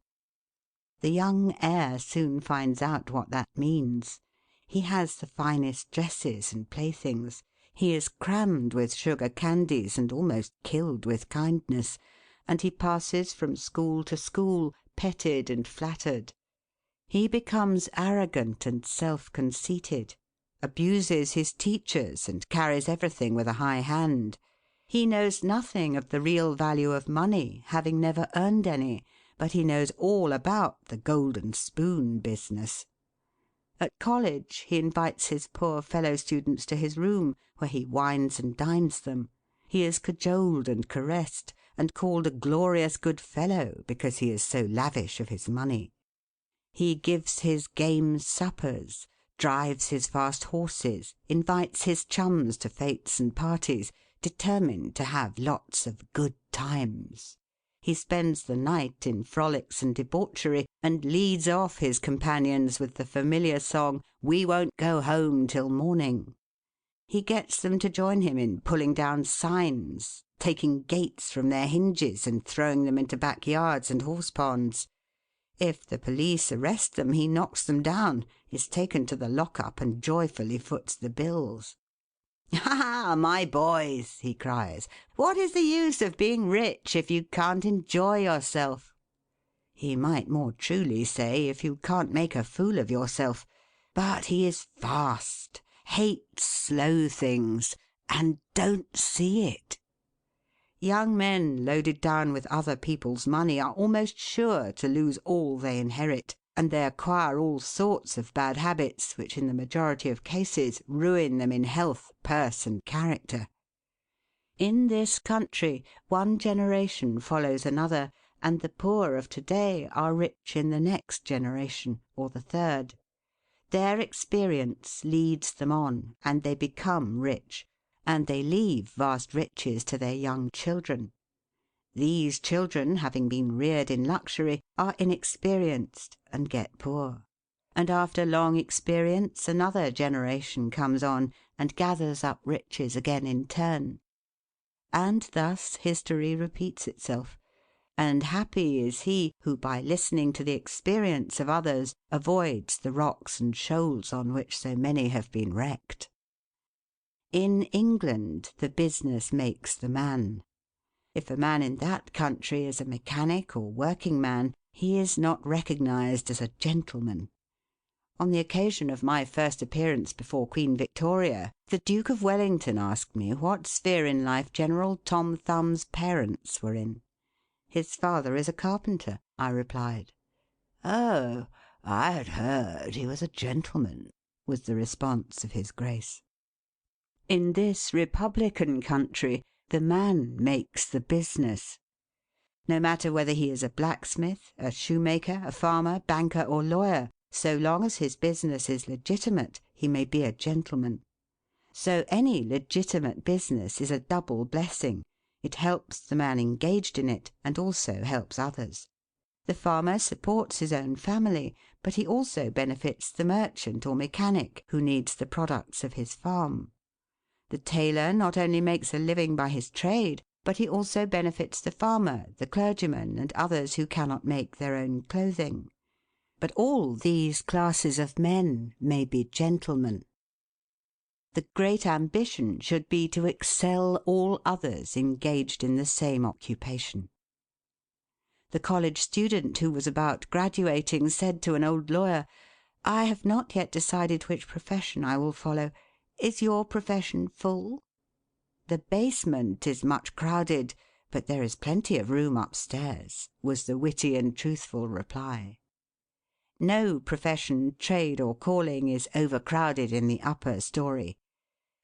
[SPEAKER 1] The young heir soon finds out what that means. He has the finest dresses and playthings. He is crammed with sugar candies and almost killed with kindness, and he passes from school to school, petted and flattered. He becomes arrogant and self-conceited, abuses his teachers and carries everything with a high hand. He knows nothing of the real value of money, having never earned any, but he knows all about the golden spoon business. At college he invites his poor fellow students to his room, where he wines and dines them. He is cajoled and caressed, and called a glorious good fellow because he is so lavish of his money. He gives his game suppers, drives his fast horses, invites his chums to fêtes and parties, determined to have lots of good times. He spends the night in frolics and debauchery, and leads off his companions with the familiar song, "We won't go home till morning." He gets them to join him in pulling down signs, taking gates from their hinges and throwing them into backyards and horse-ponds. If the police arrest them, he knocks them down, is taken to the lock-up, and joyfully foots the bills. "Ha, my boys," he cries, "what is the use of being rich if you can't enjoy yourself?" He might more truly say, if you can't make a fool of yourself. But he is fast, hates slow things, and don't see it. Young men loaded down with other people's money are almost sure to lose all they inherit, and they acquire all sorts of bad habits which in the majority of cases ruin them in health, purse, and character. In this country one generation follows another, and the poor of to-day are rich in the next generation, or the third. Their experience leads them on, and they become rich, and they leave vast riches to their young children. These children, having been reared in luxury, are inexperienced and get poor. And after long experience another generation comes on and gathers up riches again in turn. And thus history repeats itself, and happy is he who by listening to the experience of others avoids the rocks and shoals on which so many have been wrecked. In England the business makes the man. If a man in that country is a mechanic or working man, he is not recognised as a gentleman. On the occasion of my first appearance before Queen Victoria, the Duke of Wellington asked me what sphere in life General Tom Thumb's parents were in. "His father is a carpenter," I replied. "Oh, I had heard he was a gentleman," was the response of his Grace. In this republican country, the man makes the business. No matter whether he is a blacksmith, a shoemaker, a farmer, banker, or lawyer, so long as his business is legitimate, he may be a gentleman. So any legitimate business is a double blessing. It helps the man engaged in it, and also helps others. The farmer supports his own family, but he also benefits the merchant or mechanic who needs the products of his farm. The tailor not only makes a living by his trade, but he also benefits the farmer, the clergyman, and others who cannot make their own clothing. But all these classes of men may be gentlemen. The great ambition should be to excel all others engaged in the same occupation. The college student who was about graduating said to an old lawyer, "I have not yet decided which profession I will follow. Is your profession full?" "The basement is much crowded, but there is plenty of room upstairs," was the witty and truthful reply. No profession, trade, or calling is overcrowded in the upper story.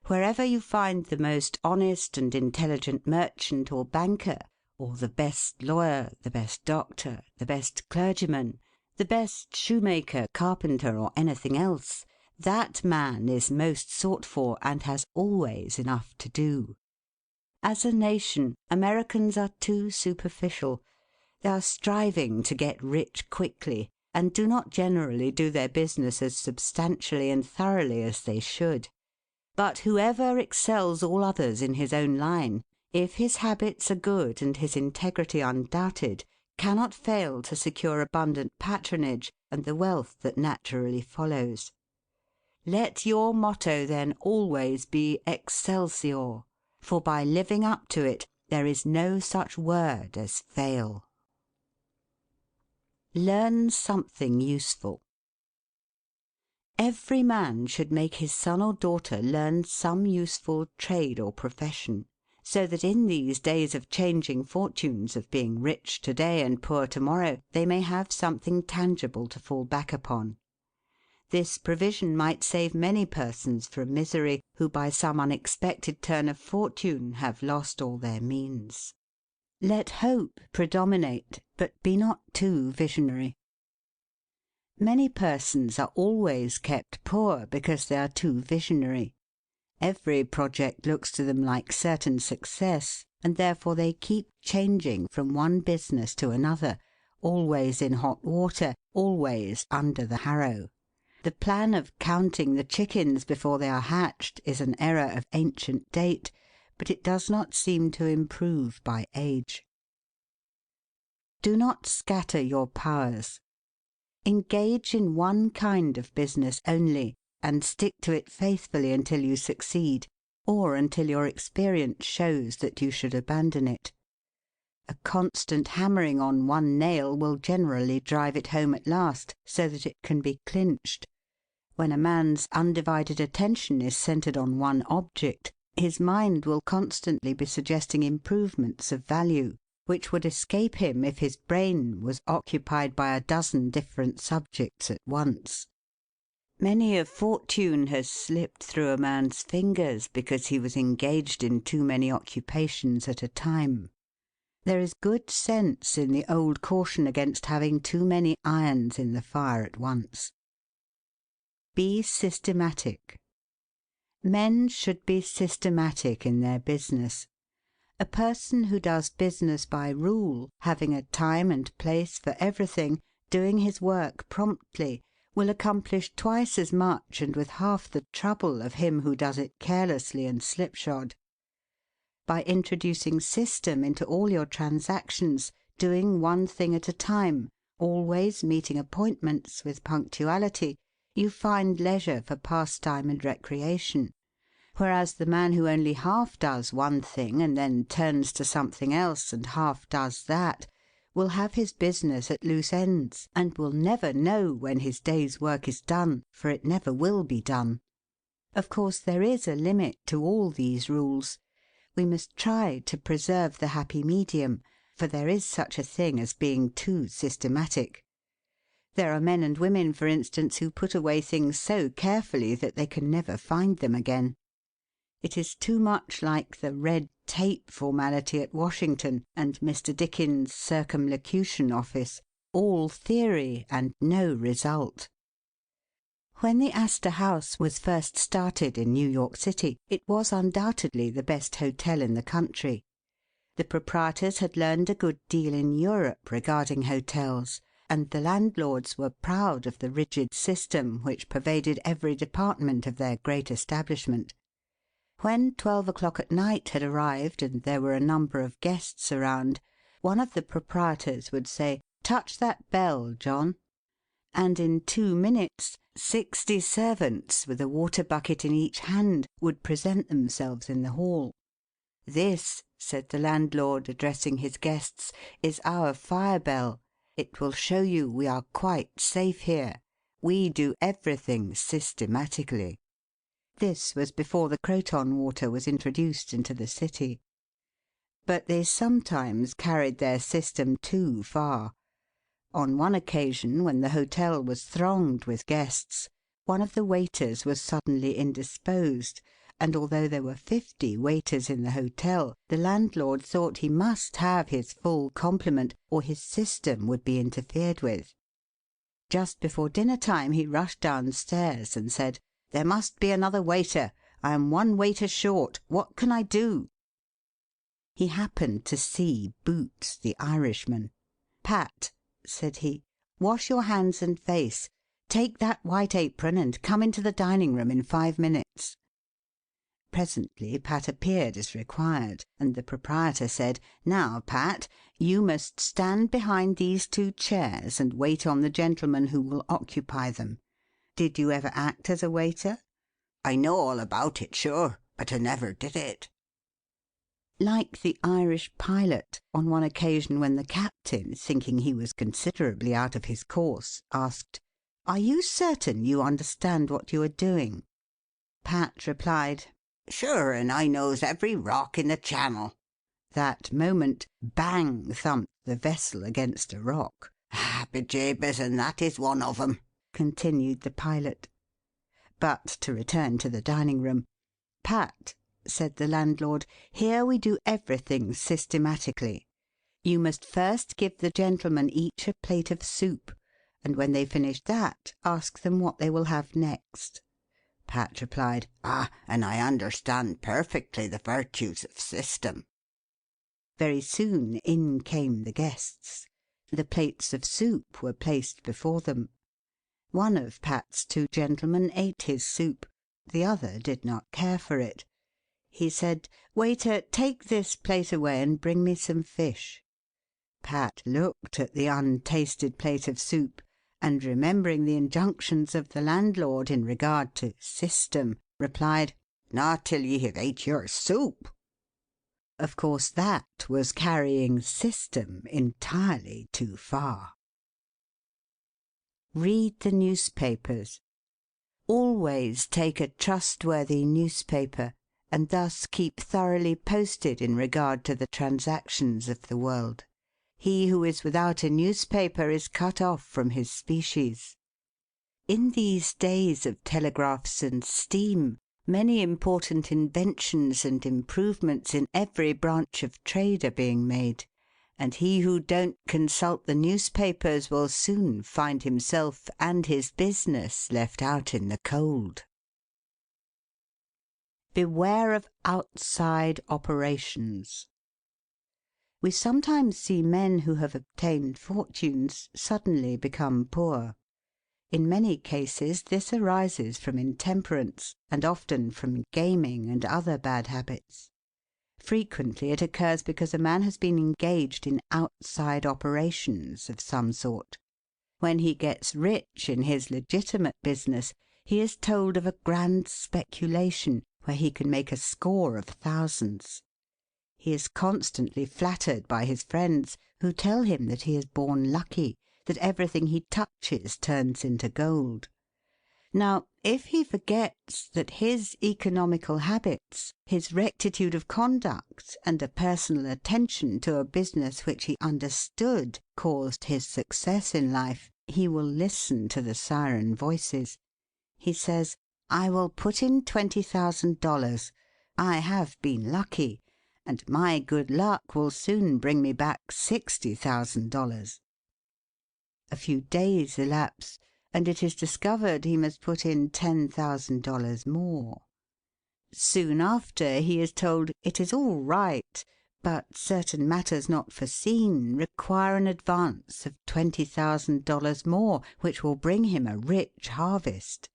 [SPEAKER 1] Wherever you find the most honest and intelligent merchant or banker, or the best lawyer, the best doctor, the best clergyman, the best shoemaker, carpenter, or anything else, that man is most sought for and has always enough to do. As a nation, Americans are too superficial. They are striving to get rich quickly, and do not generally do their business as substantially and thoroughly as they should. But whoever excels all others in his own line, if his habits are good and his integrity undoubted, cannot fail to secure abundant patronage and the wealth that naturally follows. Let your motto then always be Excelsior, for by living up to it there is no such word as fail. Learn something useful. Every man should make his son or daughter learn some useful trade or profession, so that in these days of changing fortunes, of being rich to-day and poor to-morrow, they may have something tangible to fall back upon. This provision might save many persons from misery who by some unexpected turn of fortune have lost all their means. Let hope predominate, but be not too visionary. Many persons are always kept poor because they are too visionary. Every project looks to them like certain success, and therefore they keep changing from one business to another, always in hot water, always under the harrow. The plan of counting the chickens before they are hatched is an error of ancient date, but it does not seem to improve by age. Do not scatter your powers. Engage in one kind of business only, and stick to it faithfully until you succeed, or until your experience shows that you should abandon it. A constant hammering on one nail will generally drive it home at last, so that it can be clinched. When a man's undivided attention is centred on one object, his mind will constantly be suggesting improvements of value, which would escape him if his brain was occupied by a dozen different subjects at once. Many a fortune has slipped through a man's fingers because he was engaged in too many occupations at a time. There is good sense in the old caution against having too many irons in the fire at once. Be systematic. Men should be systematic in their business. A person who does business by rule, having a time and place for everything, doing his work promptly, will accomplish twice as much and with half the trouble of him who does it carelessly and slipshod. By introducing system into all your transactions, doing one thing at a time, always meeting appointments with punctuality, you find leisure for pastime and recreation. Whereas the man who only half does one thing and then turns to something else and half does that, will have his business at loose ends, and will never know when his day's work is done, for it never will be done. Of course there is a limit to all these rules. We must try to preserve the happy medium, for there is such a thing as being too systematic. There are men and women, for instance, who put away things so carefully that they can never find them again. It is too much like the red tape formality at Washington and Mr. Dickens' Circumlocution Office, all theory and no result. When the Astor House was first started in New York City, it was undoubtedly the best hotel in the country. The proprietors had learned a good deal in Europe regarding hotels, and the landlords were proud of the rigid system which pervaded every department of their great establishment. When 12 o'clock at night had arrived and there were a number of guests around, one of the proprietors would say, "Touch that bell, John," and in 2 minutes 60 servants, with a water bucket in each hand, would present themselves in the hall. "This," said the landlord, addressing his guests, "is our fire bell. It will show you we are quite safe here. We do everything systematically." This was before the Croton water was introduced into the city. But they sometimes carried their system too far. On one occasion, when the hotel was thronged with guests, one of the waiters was suddenly indisposed, and although there were 50 waiters in the hotel, the landlord thought he must have his full complement, or his system would be interfered with. Just before dinner time he rushed downstairs and said, "There must be another waiter. I am 1 waiter short. What can I do?" He happened to see Boots, the Irishman. "Pat," said he, "wash your hands and face. Take that white apron and come into the dining room in 5 minutes." Presently Pat appeared as required, and the proprietor said, "Now, Pat, you must stand behind these 2 chairs and wait on the gentleman who will occupy them. Did you ever act as a waiter?" "I know all about it, sure, but I never did it." Like the Irish pilot, on one occasion when the captain, thinking he was considerably out of his course, asked, "Are you certain you understand what you are doing?" Pat replied, "Sure, and I knows every rock in the channel." That moment, bang thumped the vessel against a rock. "Ah, bejabers, and that is one of 'em," continued the pilot. But to return to the dining room. "Pat," said the landlord, "here we do everything systematically. You must first give the gentlemen each a plate of soup, and when they've finished that, ask them what they will have next." Pat replied, "Ah, and I understand perfectly the virtues of system." Very soon in came the guests. The plates of soup were placed before them. One of Pat's 2 gentlemen ate his soup. The other did not care for it. He said, "Waiter, take this plate away and bring me some fish." Pat looked at the untasted plate of soup, and remembering the injunctions of the landlord in regard to system, replied, "Not till ye have ate your soup." Of course that was carrying system entirely too far. Read the newspapers. Always take a trustworthy newspaper, and thus keep thoroughly posted in regard to the transactions of the world. He who is without a newspaper is cut off from his species. In these days of telegraphs and steam, many important inventions and improvements in every branch of trade are being made, and he who don't consult the newspapers will soon find himself and his business left out in the cold. Beware of outside operations. We sometimes see men who have obtained fortunes suddenly become poor. In many cases this arises from intemperance, and often from gaming and other bad habits. Frequently it occurs because a man has been engaged in outside operations of some sort. When he gets rich in his legitimate business, he is told of a grand speculation where he can make a score of thousands. He is constantly flattered by his friends, who tell him that he is born lucky, that everything he touches turns into gold. Now, if he forgets that his economical habits, his rectitude of conduct, and a personal attention to a business which he understood caused his success in life, he will listen to the siren voices. He says, "I will put in $20,000. I have been lucky, and my good luck will soon bring me back $60,000. A few days elapse, and it is discovered he must put in $10,000 more. Soon after he is told it is all right, but certain matters not foreseen require an advance of $20,000 more, which will bring him a rich harvest.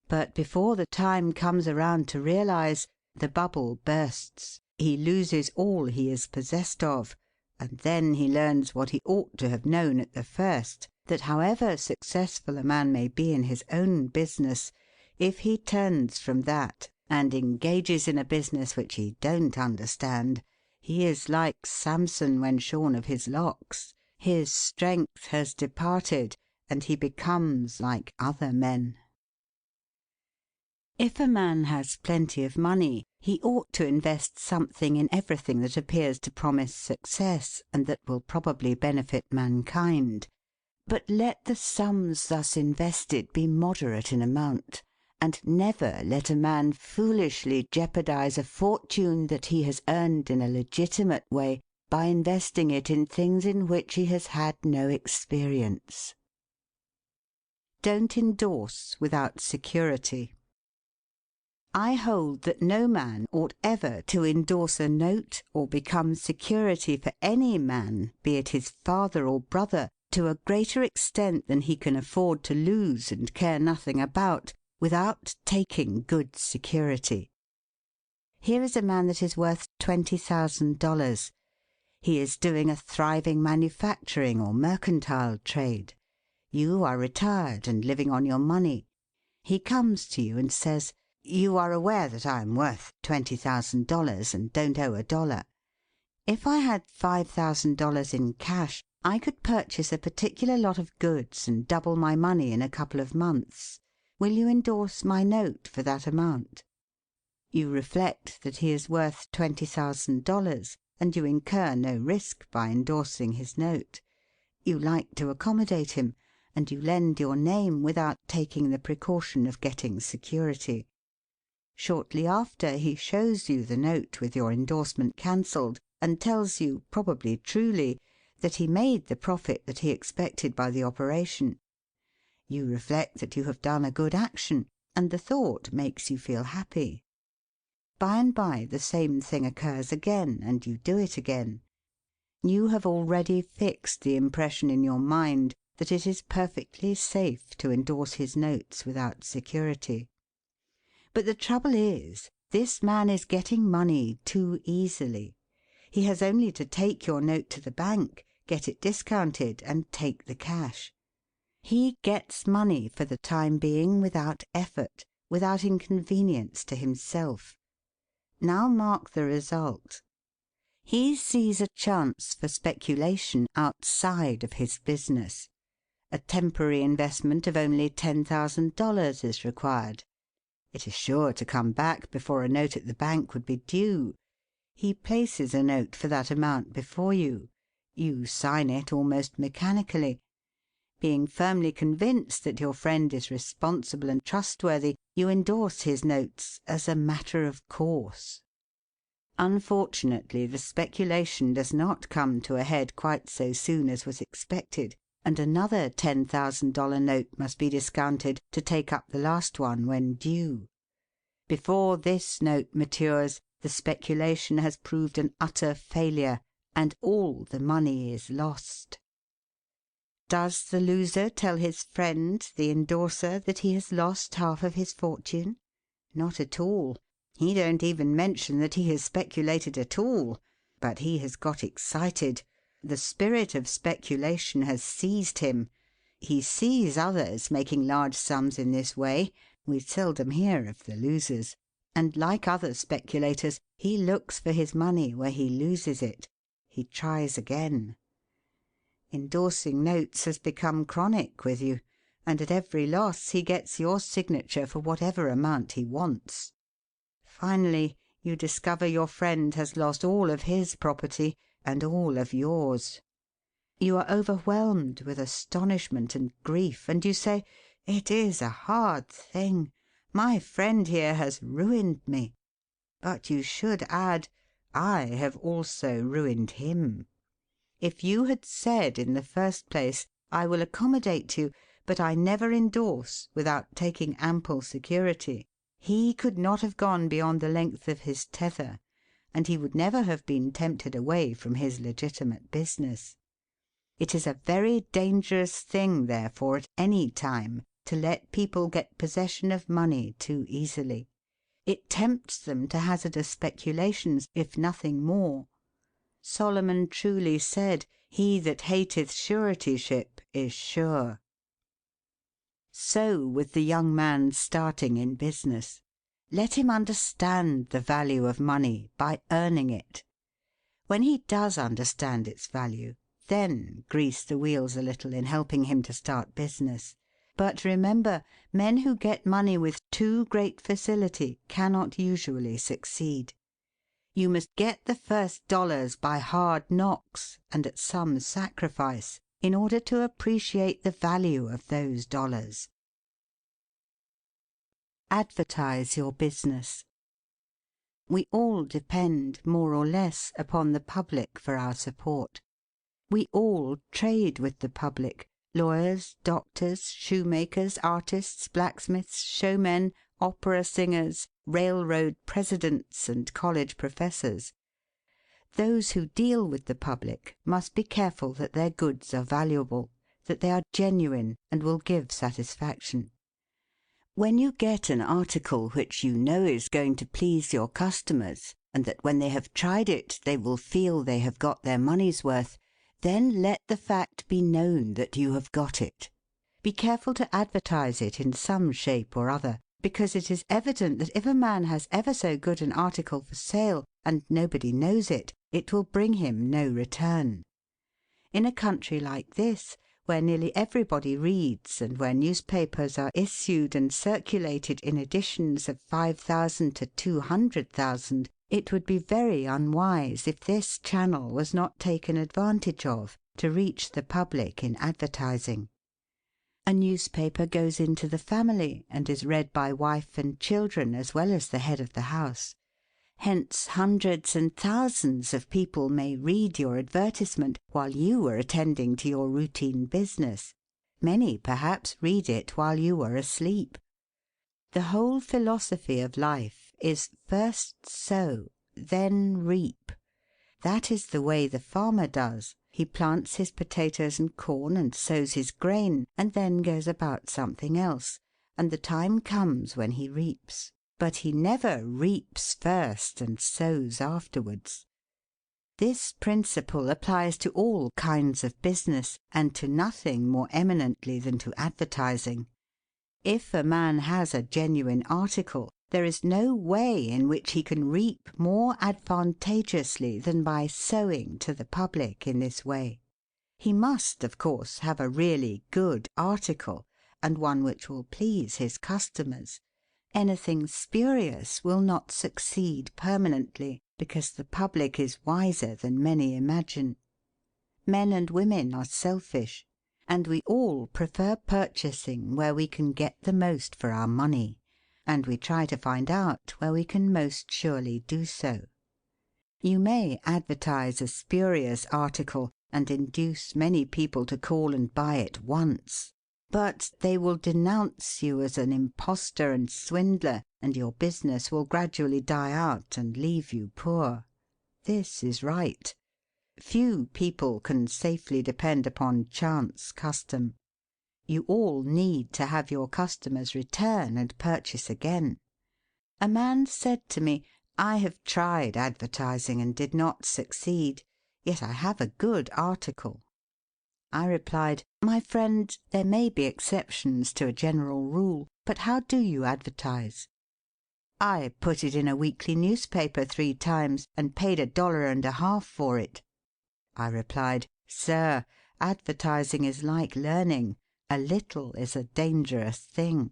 [SPEAKER 1] But before the time comes around to realize, The bubble bursts. He loses all he is possessed of, and then he learns what he ought to have known at the first, that however successful a man may be in his own business, if he turns from that and engages in a business which he don't understand, he is like Samson when shorn of his locks. His strength has departed, and he becomes like other men. If a man has plenty of money, he ought to invest something in everything that appears to promise success and that will probably benefit mankind. But let the sums thus invested be moderate in amount, and never let a man foolishly jeopardize a fortune that he has earned in a legitimate way by investing it in things in which he has had no experience. Don't endorse without security. I hold that no man ought ever to endorse a note or become security for any man, be it his father or brother, to a greater extent than he can afford to lose and care nothing about, without taking good security. Here is a man that is worth $20,000. He is doing a thriving manufacturing or mercantile trade. You are retired and living on your money. He comes to you and says, "You are aware that I am worth $20,000 and don't owe a dollar. If I had $5,000 in cash, I could purchase a particular lot of goods and double my money in a couple of months. Will you endorse my note for that amount?" You reflect that he is worth $20,000, and you incur no risk by endorsing his note. You like to accommodate him, and you lend your name without taking the precaution of getting security. Shortly after, he shows you the note with your endorsement cancelled, and tells you, probably truly, that he made the profit that he expected by the operation. You reflect that you have done a good action, and the thought makes you feel happy. By and by the same thing occurs again, and you do it again. You have already fixed the impression in your mind that it is perfectly safe to endorse his notes without security. But the trouble is, this man is getting money too easily. He has only to take your note to the bank, get it discounted, and take the cash. He gets money for the time being without effort, without inconvenience to himself. Now mark the result. He sees a chance for speculation outside of his business. A temporary investment of only $10,000 is required. It is sure to come back before a note at the bank would be due. He places a note for that amount before you. You sign it almost mechanically. Being firmly convinced that your friend is responsible and trustworthy, you endorse his notes as a matter of course. Unfortunately, the speculation does not come to a head quite so soon as was expected, and another $10,000 note must be discounted to take up the last one when due. Before this note matures, the speculation has proved an utter failure, and all the money is lost. Does the loser tell his friend, the endorser, that he has lost half of his fortune? Not at all. He don't even mention that he has speculated at all. But he has got excited. The spirit of speculation has seized him. He sees others making large sums in this way. We seldom hear of the losers. And like other speculators, he looks for his money where he loses it. He tries again. Endorsing notes has become chronic with you, and at every loss he gets your signature for whatever amount he wants. Finally, you discover your friend has lost all of his property and all of yours. You are overwhelmed with astonishment and grief, and you say, "It is a hard thing. My friend here has ruined me." But you should add, "I have also ruined him." If you had said in the first place, "I will accommodate you, but I never endorse without taking ample security," he could not have gone beyond the length of his tether, and he would never have been tempted away from his legitimate business. It is a very dangerous thing, therefore, at any time, to let people get possession of money too easily. It tempts them to hazardous speculations, if nothing more. Solomon truly said, "He that hateth suretyship is sure." So with the young man starting in business. Let him understand the value of money by earning it. When he does understand its value, then grease the wheels a little in helping him to start business. But remember, men who get money with too great facility cannot usually succeed. You must get the first dollars by hard knocks and at some sacrifice in order to appreciate the value of those dollars. Advertise your business. We all depend, more or less, upon the public for our support. We all trade with the public: lawyers, doctors, shoemakers, artists, blacksmiths, showmen, opera singers, railroad presidents, and college professors. Those who deal with the public must be careful that their goods are valuable, that they are genuine and will give satisfaction. When you get an article which you know is going to please your customers, and that when they have tried it they will feel they have got their money's worth, then let the fact be known that you have got it. Be careful to advertise it in some shape or other, because it is evident that if a man has ever so good an article for sale, and nobody knows it, it will bring him no return. In a country like this, where nearly everybody reads, and where newspapers are issued and circulated in editions of 5,000 to 200,000, it would be very unwise if this channel was not taken advantage of to reach the public in advertising. A newspaper goes into the family and is read by wife and children as well as the head of the house. Hence hundreds and thousands of people may read your advertisement while you are attending to your routine business. Many, perhaps, read it while you are asleep. The whole philosophy of life is first sow, then reap. That is the way the farmer does. He plants his potatoes and corn and sows his grain, and then goes about something else, and the time comes when he reaps. But he never reaps first and sows afterwards. This principle applies to all kinds of business, and to nothing more eminently than to advertising. If a man has a genuine article, there is no way in which he can reap more advantageously than by sowing to the public in this way. He must, of course, have a really good article, and one which will please his customers. Anything spurious will not succeed permanently, because the public is wiser than many imagine. Men and women are selfish, and we all prefer purchasing where we can get the most for our money, and we try to find out where we can most surely do so. You may advertise a spurious article and induce many people to call and buy it once, but they will denounce you as an impostor and swindler, and your business will gradually die out and leave you poor. This is right. Few people can safely depend upon chance custom. You all need to have your customers return and purchase again. A man said to me, "I have tried advertising and did not succeed, yet I have a good article." I replied, "My friend, there may be exceptions to a general rule, but how do you advertise?" "I put it in a weekly newspaper 3 times and paid $1.50 for it." I replied, "Sir, advertising is like learning. A little is a dangerous thing."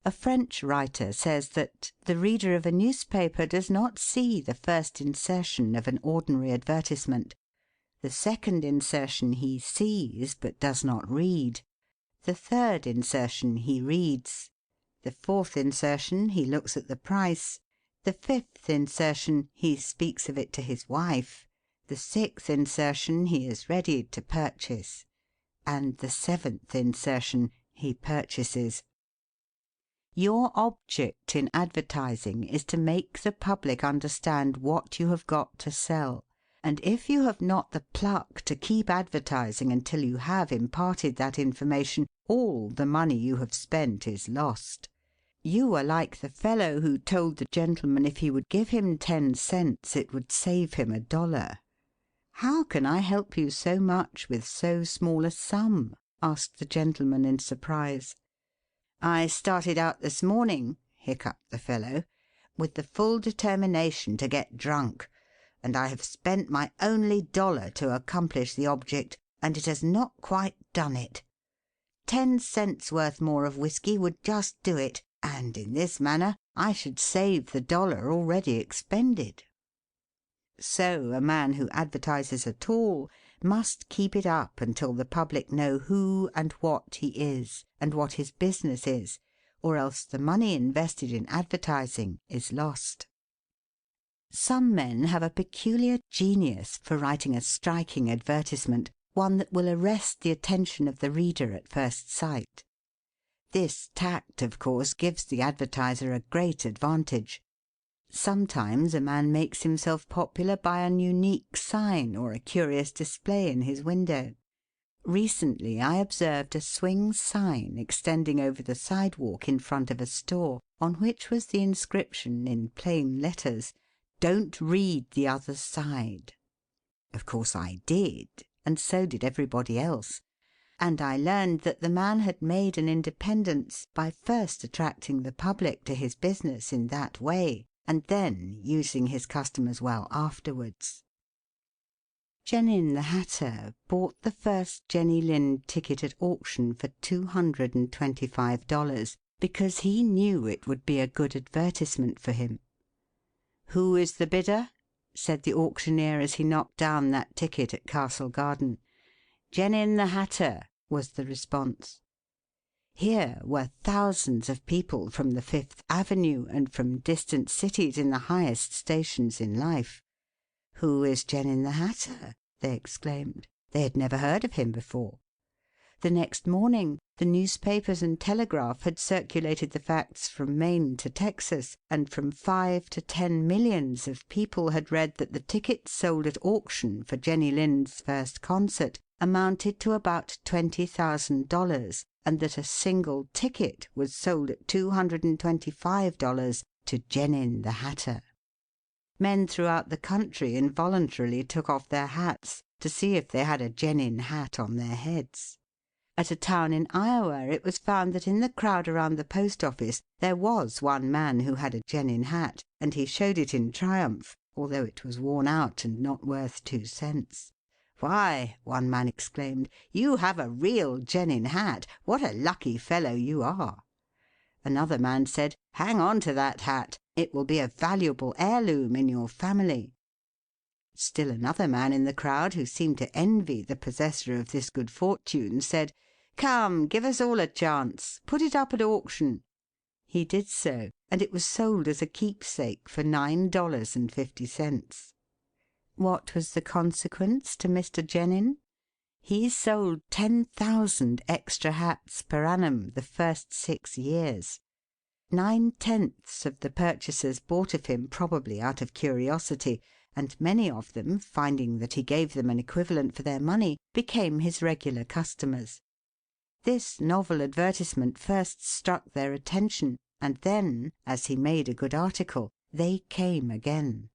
[SPEAKER 1] A French writer says that the reader of a newspaper does not see the first insertion of an ordinary advertisement. The second insertion he sees, but does not read. The third insertion he reads. The fourth insertion he looks at the price. The fifth insertion he speaks of it to his wife. The sixth insertion he is ready to purchase. And the seventh insertion he purchases. Your object in advertising is to make the public understand what you have got to sell. And if you have not the pluck to keep advertising until you have imparted that information, all the money you have spent is lost. You are like the fellow who told the gentleman if he would give him 10 cents it would save him $1. How can I help you so much with so small a sum? Asked the gentleman in surprise. I started out this morning, hiccuped the fellow, with the full determination to get drunk, and I have spent my only $1 to accomplish the object, and it has not quite done it. 10 cents worth more of whiskey would just do it, and in this manner I should save the $1 already expended. So a man who advertises at all must keep it up until the public know who and what he is, and what his business is, or else the money invested in advertising is lost. Some men have a peculiar genius for writing a striking advertisement, one that will arrest the attention of the reader at first sight. This tact, of course, gives the advertiser a great advantage. Sometimes a man makes himself popular by an unique sign or a curious display in his window. Recently I observed a swing sign extending over the sidewalk in front of a store, on which was the inscription in plain letters, "Don't read the other side." Of course I did, and so did everybody else. And I learned that the man had made an independence by first attracting the public to his business in that way, and then using his customers well afterwards. Genin the Hatter bought the first Jenny Lind ticket at auction for $225 because he knew it would be a good advertisement for him. "Who is the bidder?" said the auctioneer as he knocked down that ticket at Castle Garden. "Genin the Hatter," was the response. Here were thousands of people from the Fifth Avenue and from distant cities in the highest stations in life. "Who is Genin the Hatter?" they exclaimed. They had never heard of him before. The next morning the newspapers and telegraph had circulated the facts from Maine to Texas, and from 5 to 10 millions of people had read that the tickets sold at auction for Jenny Lind's first concert amounted to about $20,000, and that a single ticket was sold at $225 to Genin the Hatter. Men throughout the country involuntarily took off their hats to see if they had a Genin hat on their heads. At a town in Iowa it was found that in the crowd around the post office there was one man who had a Genin hat, and he showed it in triumph, although it was worn out and not worth 2 cents. "Why," one man exclaimed, "you have a real Genin hat. What a lucky fellow you are." Another man said, "Hang on to that hat. It will be a valuable heirloom in your family." Still another man in the crowd, who seemed to envy the possessor of this good fortune, said, "Come, give us all a chance. Put it up at auction." He did so, and it was sold as a keepsake for $9.50. What was the consequence to Mr. Genin? He sold 10,000 extra hats per annum the first 6 years. 9/10 of the purchasers bought of him probably out of curiosity, and many of them, finding that he gave them an equivalent for their money, became his regular customers. This novel advertisement first struck their attention, and then, as he made a good article, they came again.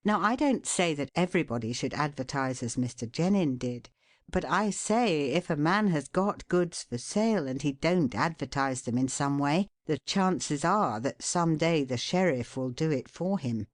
[SPEAKER 1] Now I don't say that everybody should advertise as Mr. Genin did, but I say if a man has got goods for sale and he don't advertise them in some way, the chances are that some day the sheriff will do it for him.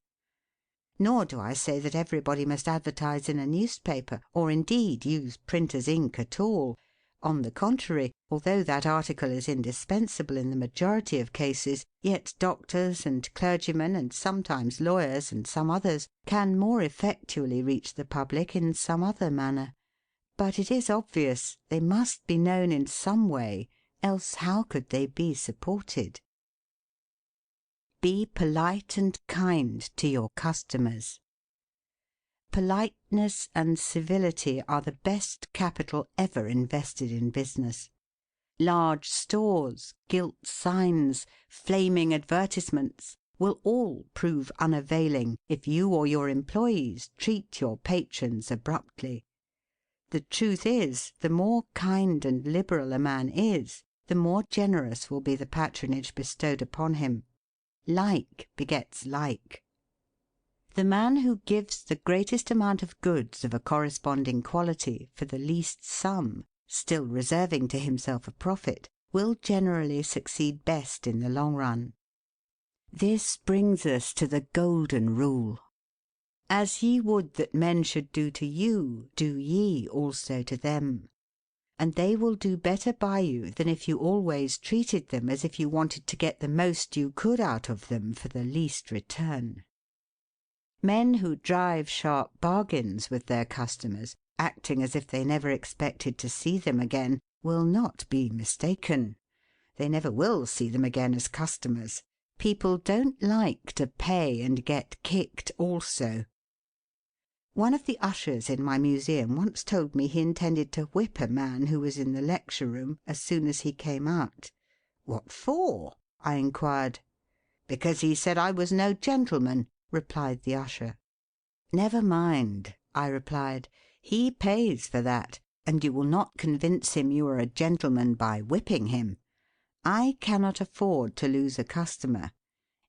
[SPEAKER 1] Nor do I say that everybody must advertise in a newspaper, or indeed use printer's ink at all. On the contrary, although that article is indispensable in the majority of cases, yet doctors and clergymen and sometimes lawyers and some others can more effectually reach the public in some other manner. But it is obvious they must be known in some way, else how could they be supported? Be polite and kind to your customers. Politeness and civility are the best capital ever invested in business. Large stores, gilt signs, flaming advertisements will all prove unavailing if you or your employees treat your patrons abruptly. The truth is, the more kind and liberal a man is, the more generous will be the patronage bestowed upon him. Like begets like. The man who gives the greatest amount of goods of a corresponding quality for the least sum, still reserving to himself a profit, will generally succeed best in the long run. This brings us to the golden rule. As ye would that men should do to you, do ye also to them. And they will do better by you than if you always treated them as if you wanted to get the most you could out of them for the least return. Men who drive sharp bargains with their customers, acting as if they never expected to see them again, will not be mistaken. They never will see them again as customers. People don't like to pay and get kicked also. One of the ushers in my museum once told me he intended to whip a man who was in the lecture room as soon as he came out. "What for?" I inquired. "Because he said I was no gentleman," replied the usher. "Never mind," I replied. "He pays for that, and you will not convince him you are a gentleman by whipping him. I cannot afford to lose a customer.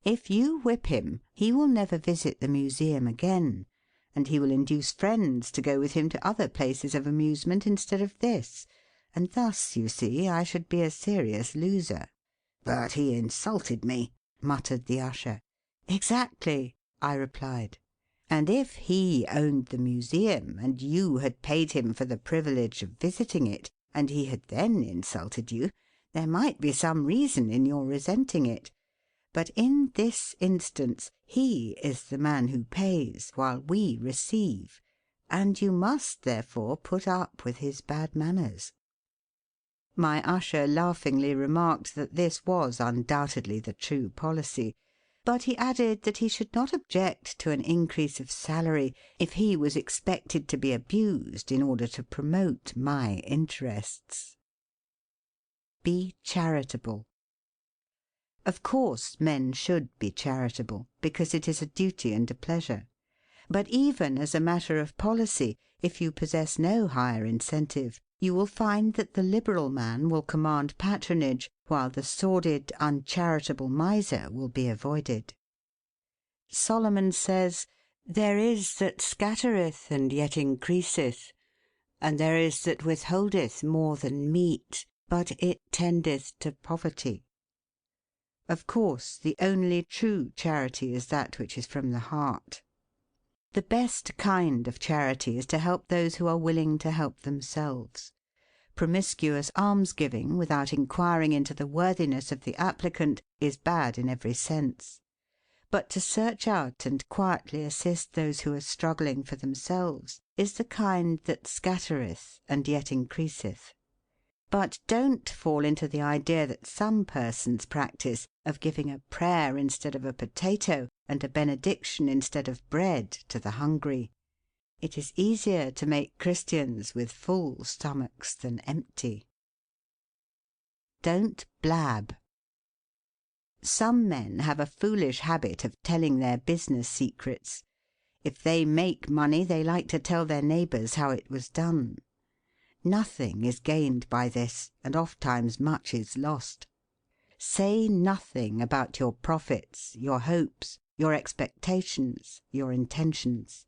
[SPEAKER 1] If you whip him, he will never visit the museum again, and he will induce friends to go with him to other places of amusement instead of this, and thus, you see, I should be a serious loser." "But he insulted me," muttered the usher. "Exactly," I replied. "And if he owned the museum, and you had paid him for the privilege of visiting it, and he had then insulted you, there might be some reason in your resenting it. But in this instance he is the man who pays, while we receive, and you must therefore put up with his bad manners." My usher laughingly remarked that this was undoubtedly the true policy, but he added that he should not object to an increase of salary if he was expected to be abused in order to promote my interests. Be charitable. Of course men should be charitable, because it is a duty and a pleasure. But even as a matter of policy, if you possess no higher incentive, you will find that the liberal man will command patronage, while the sordid, uncharitable miser will be avoided. Solomon says, "There is that scattereth and yet increaseth, and there is that withholdeth more than meet, but it tendeth to poverty." Of course, the only true charity is that which is from the heart. The best kind of charity is to help those who are willing to help themselves. Promiscuous almsgiving, without inquiring into the worthiness of the applicant, is bad in every sense. But to search out and quietly assist those who are struggling for themselves is the kind that scattereth and yet increaseth. But don't fall into the idea that some persons practice of giving a prayer instead of a potato and a benediction instead of bread to the hungry. It is easier to make Christians with full stomachs than empty. Don't blab. Some men have a foolish habit of telling their business secrets. If they make money, they like to tell their neighbours how it was done. Nothing is gained by this, and ofttimes much is lost. Say nothing about your profits, your hopes, your expectations, your intentions.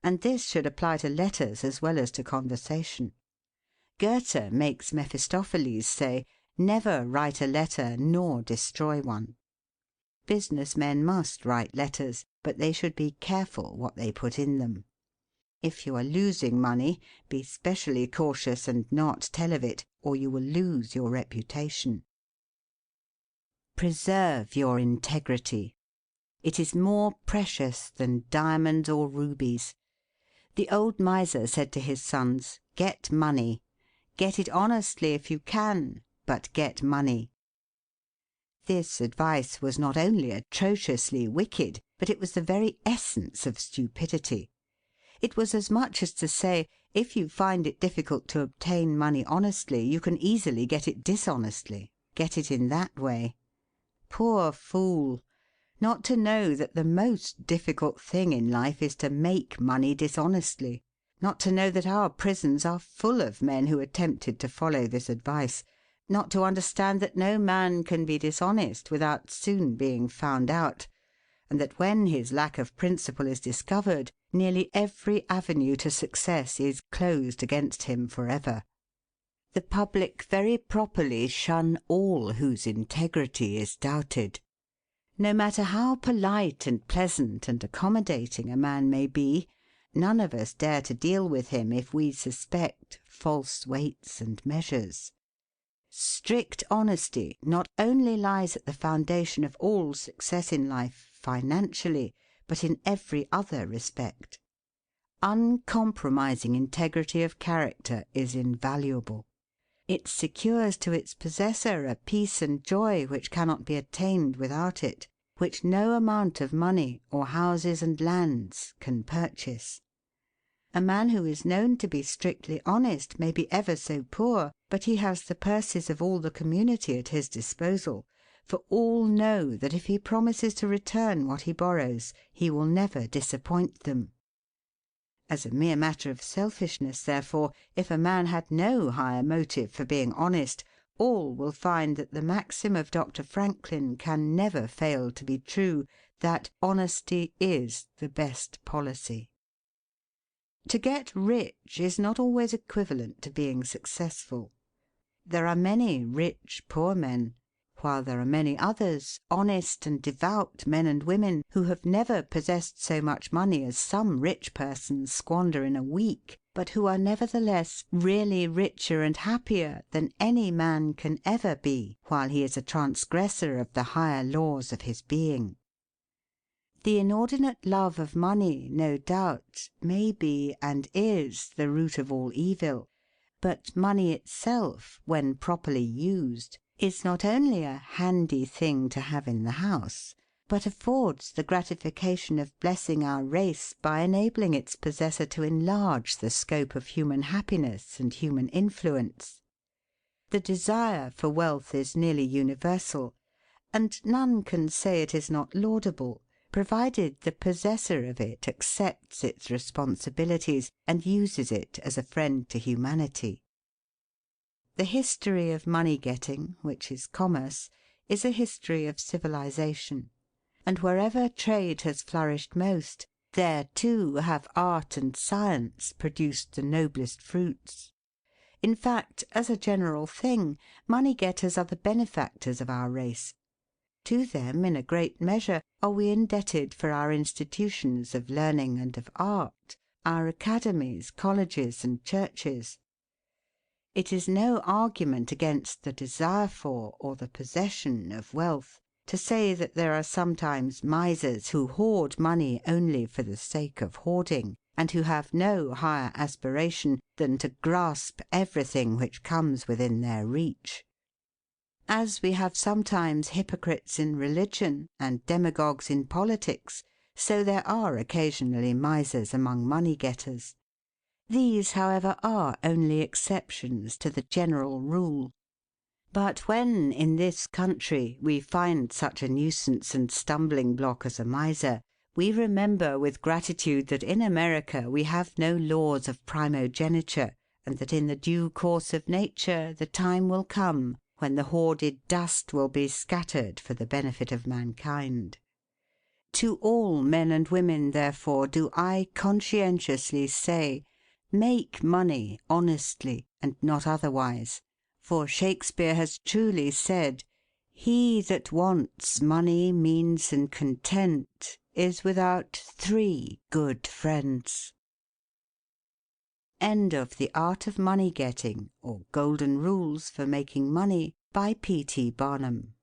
[SPEAKER 1] And this should apply to letters as well as to conversation. Goethe makes Mephistopheles say, "Never write a letter nor destroy one." Business men must write letters, but they should be careful what they put in them. If you are losing money, be specially cautious and not tell of it, or you will lose your reputation. Preserve your integrity. It is more precious than diamonds or rubies. The old miser said to his sons, "Get money. Get it honestly if you can, but get money." This advice was not only atrociously wicked, but it was the very essence of stupidity. It was as much as to say, if you find it difficult to obtain money honestly, you can easily get it dishonestly. Get it in that way. Poor fool! Not to know that the most difficult thing in life is to make money dishonestly. Not to know that our prisons are full of men who attempted to follow this advice. not to understand that no man can be dishonest without soon being found out, and that when his lack of principle is discovered, nearly every avenue to success is closed against him for ever. The public very properly shun all whose integrity is doubted. No matter how polite and pleasant and accommodating a man may be, none of us dare to deal with him if we suspect false weights and measures. Strict honesty not only lies at the foundation of all success in life financially, but in every other respect. Uncompromising integrity of character is invaluable. It secures to its possessor a peace and joy which cannot be attained without it, which no amount of money, or houses and lands, can purchase. A man who is known to be strictly honest may be ever so poor, but he has the purses of all the community at his disposal, for all know that if he promises to return what he borrows, he will never disappoint them. As a mere matter of selfishness, therefore, if a man had no higher motive for being honest, all will find that the maxim of Dr. Franklin can never fail to be true, that honesty is the best policy. To get rich is not always equivalent to being successful. There are many rich poor men, while there are many others, honest and devout men and women, who have never possessed so much money as some rich persons squander in a week, but who are nevertheless really richer and happier than any man can ever be while he is a transgressor of the higher laws of his being. The inordinate love of money, no doubt, may be and is the root of all evil, but money itself, when properly used, is not only a handy thing to have in the house, but affords the gratification of blessing our race by enabling its possessor to enlarge the scope of human happiness and human influence. The desire for wealth is nearly universal, and none can say it is not laudable, provided the possessor of it accepts its responsibilities and uses it as a friend to humanity. The history of money-getting, which is commerce, is a history of civilization, and wherever trade has flourished most, there too have art and science produced the noblest fruits. In fact, as a general thing, money-getters are the benefactors of our race. To them, in a great measure, are we indebted for our institutions of learning and of art, our academies, colleges, and churches. It is no argument against the desire for, or the possession of wealth, to say that there are sometimes misers who hoard money only for the sake of hoarding, and who have no higher aspiration than to grasp everything which comes within their reach. As we have sometimes hypocrites in religion and demagogues in politics, so there are occasionally misers among money-getters. These, however, are only exceptions to the general rule. But when, in this country, we find such a nuisance and stumbling block as a miser, we remember with gratitude that in America we have no laws of primogeniture, and that in the due course of nature the time will come when the hoarded dust will be scattered for the benefit of mankind. To all men and women, therefore, do I conscientiously say, make money honestly and not otherwise, for Shakespeare has truly said, "He that wants money, means, and content, is without 3 good friends." End of The Art of Money Getting, or Golden Rules for Making Money, by P. T. Barnum.